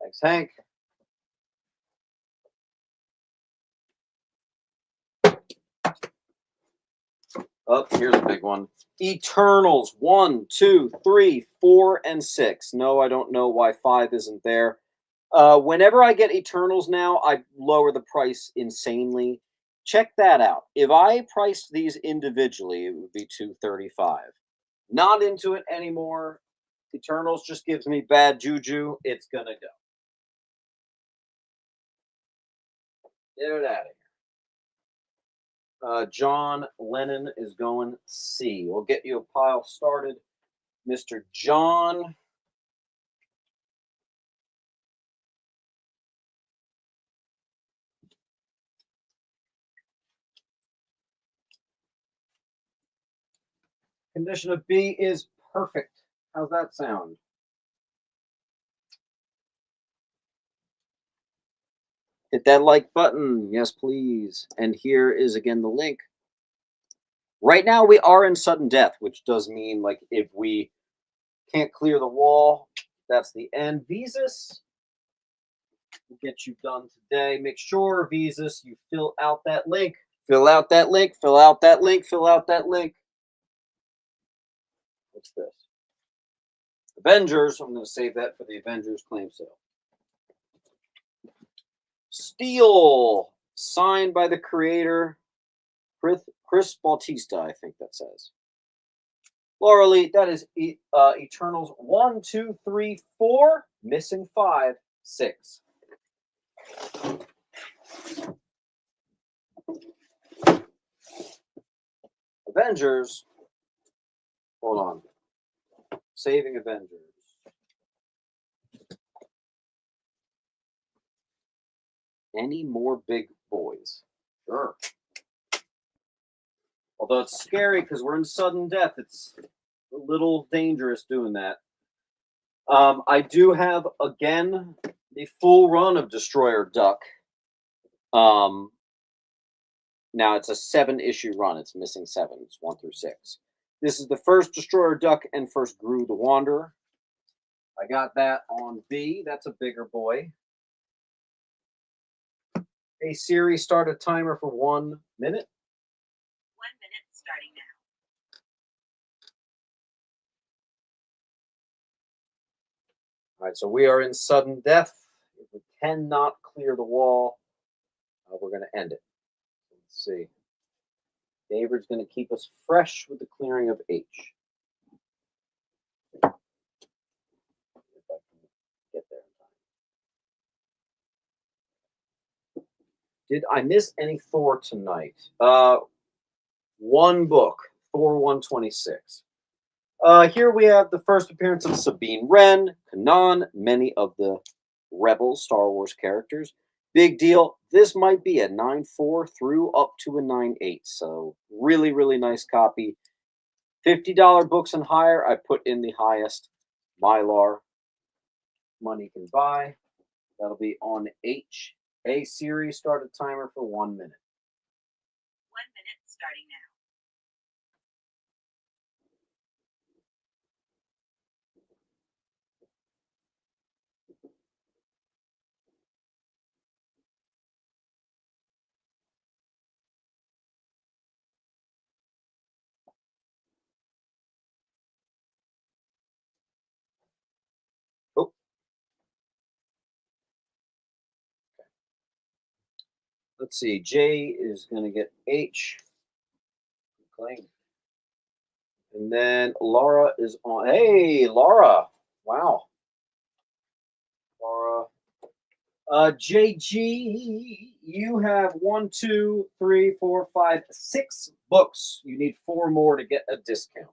S1: Thanks, Hank. Oh, here's a big one. Eternals 1, 2, 3, 4, and 6. No, I don't know why 5 isn't there. Whenever I get Eternals now, I lower the price insanely. Check that out. If I priced these individually, it would be $235. Not into it anymore. Eternals just gives me bad juju. It's gonna go. Get it out of here. John Lennon is going C. We'll get you a pile started, Mr. John. Condition of B is perfect. How's that sound? Hit that like button. Yes, please. And here is again the link. Right now we are in sudden death, which does mean like if we can't clear the wall, that's the end. Visas will get you done today. Make sure, Visas, you fill out that link. Fill out that link. Fill out that link. Fill out that link. What's this? Avengers. I'm going to save that for the Avengers claim sale. Steel, signed by the creator, Chris Bautista, I think that says. Laura Lee, that is Eternals 1, 2, 3, 4, missing 5, 6. Avengers. Hold on. Saving Avengers. Any more big boys? Sure. Although it's scary because we're in sudden death. It's a little dangerous doing that. I do have, again, the full run of Destroyer Duck. Now, it's a 7-issue run. It's missing 7. It's 1 through 6. This is the first Destroyer Duck and first Gru the Wanderer. I got that on B. That's a bigger boy. Hey, Siri, start a timer for 1 minute.
S2: 1 minute starting now.
S1: All right, so we are in sudden death. If we cannot clear the wall, we're going to end it. Let's see. David's going to keep us fresh with the clearing of H. If I can get there in time. Did I miss any Thor tonight? One book, Thor 126. Here we have the first appearance of Sabine Wren, Kanan, many of the Rebel Star Wars characters. Big deal. This might be a 9.4 through up to a 9.8. So really, really nice copy. $50 books and higher. I put in the highest Mylar money can buy. That'll be on H. A series. Start a timer for 1 minute.
S2: 1 minute starting now.
S1: Oh. Let's see. J is going to get H. Claim. And then Laura is on. Hey, Laura. Wow. Laura. JG, you have 1, 2, 3, 4, 5, 6 books. You need 4 more to get a discount.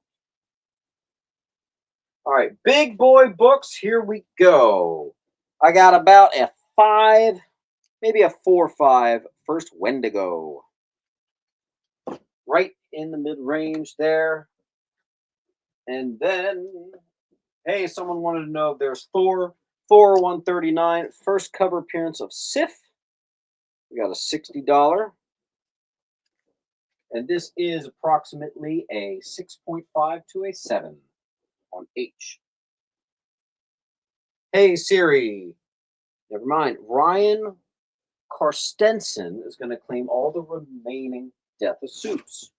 S1: All right, big boy books. Here we go. I got about a 5, maybe a 4-5. First Wendigo. Right in the mid-range there. And then, hey, someone wanted to know if there's Thor 139. First cover appearance of Sif. We got a $60. And this is approximately a 6.5 to a 7 on H. Hey, Siri. Never mind. Ryan Carstensen is going to claim all the remaining Death of Soups.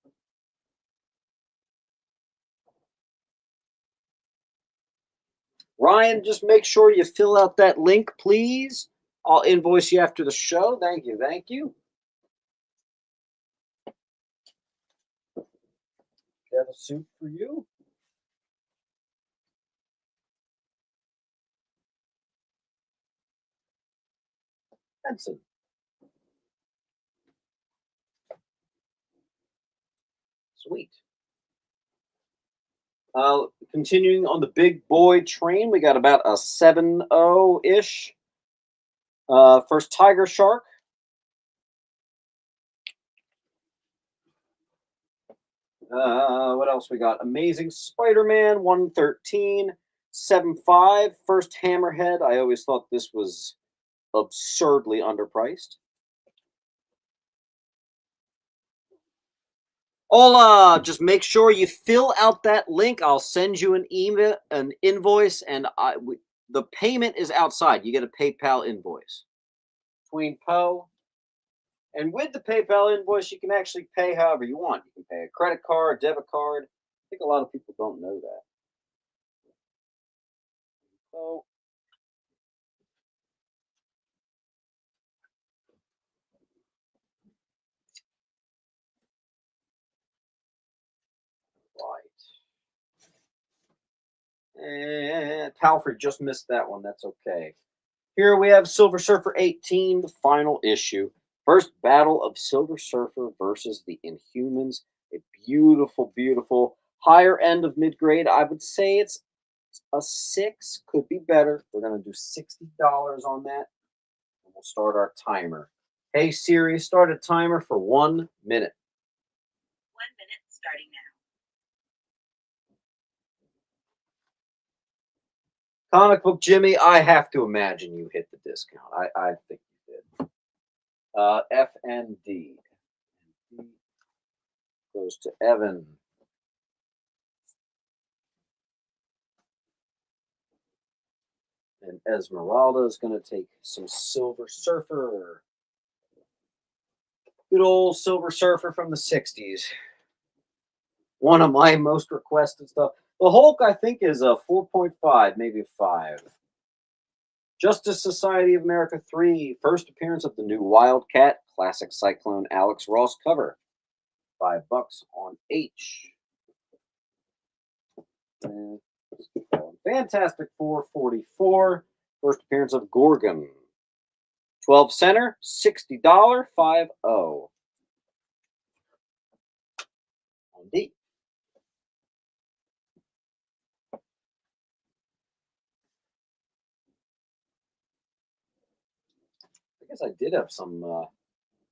S1: Ryan, just make sure you fill out that link, please. I'll invoice you after the show. Thank you. Thank you. Death of Soup for you. Benson. Sweet. Continuing on the big boy train, we got about a 7-0 ish. First Tiger Shark. What else we got? Amazing Spider-Man 113, 7.5. First Hammerhead. I always thought this was absurdly underpriced. Hola, just make sure you fill out that link. I'll send you an email, an invoice, and the payment is outside. You get a PayPal invoice. Between Poe. And with the PayPal invoice, you can actually pay however you want. You can pay a credit card, debit card. I think a lot of people don't know that. So, right. And Palfrey just missed that one. That's okay. Here we have Silver Surfer 18, the final issue. First battle of Silver Surfer versus the Inhumans. A beautiful, beautiful higher end of mid grade. I would say it's a 6, could be better. We're going to do $60 on that. And we'll start our timer. Hey Siri, start a timer for 1 minute.
S2: 1 minute starting now.
S1: Comic Book Jimmy, I have to imagine you hit the discount. I think you did. FND goes to Evan. And Esmeralda is going to take some Silver Surfer. Good old Silver Surfer from the 60s. One of my most requested stuff. The Hulk, I think, is a 4.5, maybe a 5. Justice Society of America 3, first appearance of the new Wildcat, classic Cyclone Alex Ross cover. $5 on H. And Fantastic Four 44, first appearance of Gorgon. 12 center, $60, 5-0. On D. I guess I did have some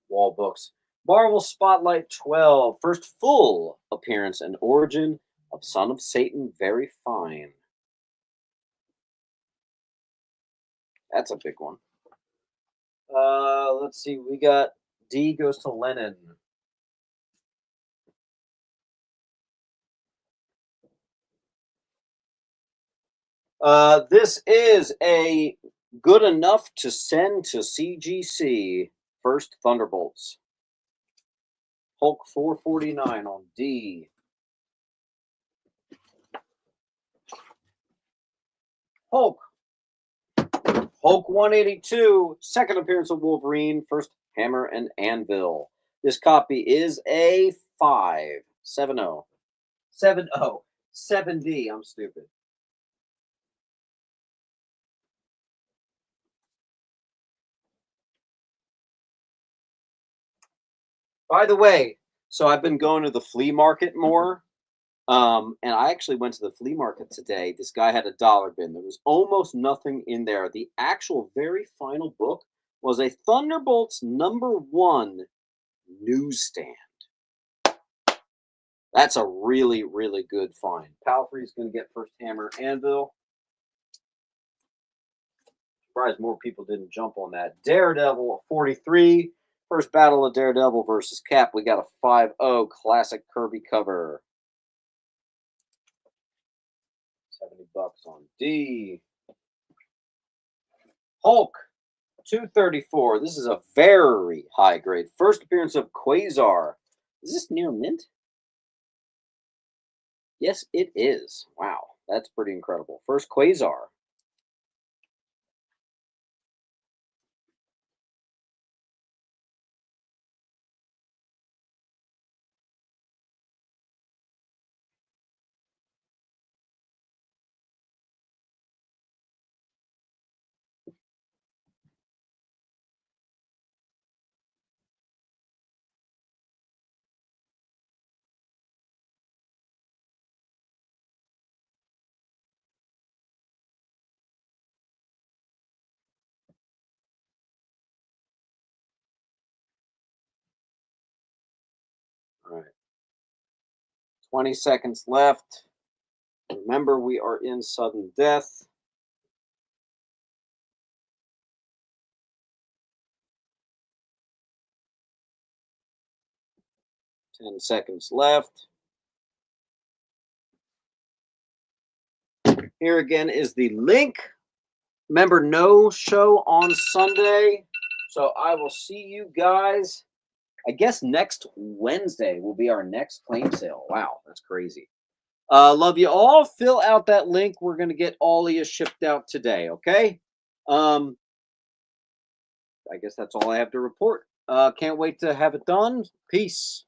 S1: wall books. Marvel Spotlight 12, first full appearance and origin of Son of Satan, very fine. That's a big one. Let's see. We got D goes to Lennon. This is a good enough to send to CGC. First Thunderbolts. Hulk 449 on D. Hulk 182, second appearance of Wolverine, first Hammer and Anvil. This copy is a 5, 7-0. 7-0. 7D, I'm stupid. By the way, so I've been going to the flea market more. And I actually went to the flea market today. This guy had a dollar bin. There was almost nothing in there. The actual very final book was a Thunderbolts #1 newsstand. That's a really, really good find. Palfrey's going to get first Hammer Anvil. Surprised more people didn't jump on that. Daredevil 43. First battle of Daredevil versus Cap. We got a 5-0 classic Kirby cover. $70 on D. Hulk 234. This is a very high grade. First appearance of Quasar. Is this near mint? Yes, it is. Wow, that's pretty incredible. First Quasar. All right. 20 seconds left. Remember, we are in sudden death. Ten seconds left. Here again is the link. Remember, no show on Sunday. So I will see you guys. I guess next Wednesday will be our next claim sale. Wow, that's crazy. Love you all. Fill out that link. We're going to get all of you shipped out today, okay? I guess that's all I have to report. Can't wait to have it done. Peace.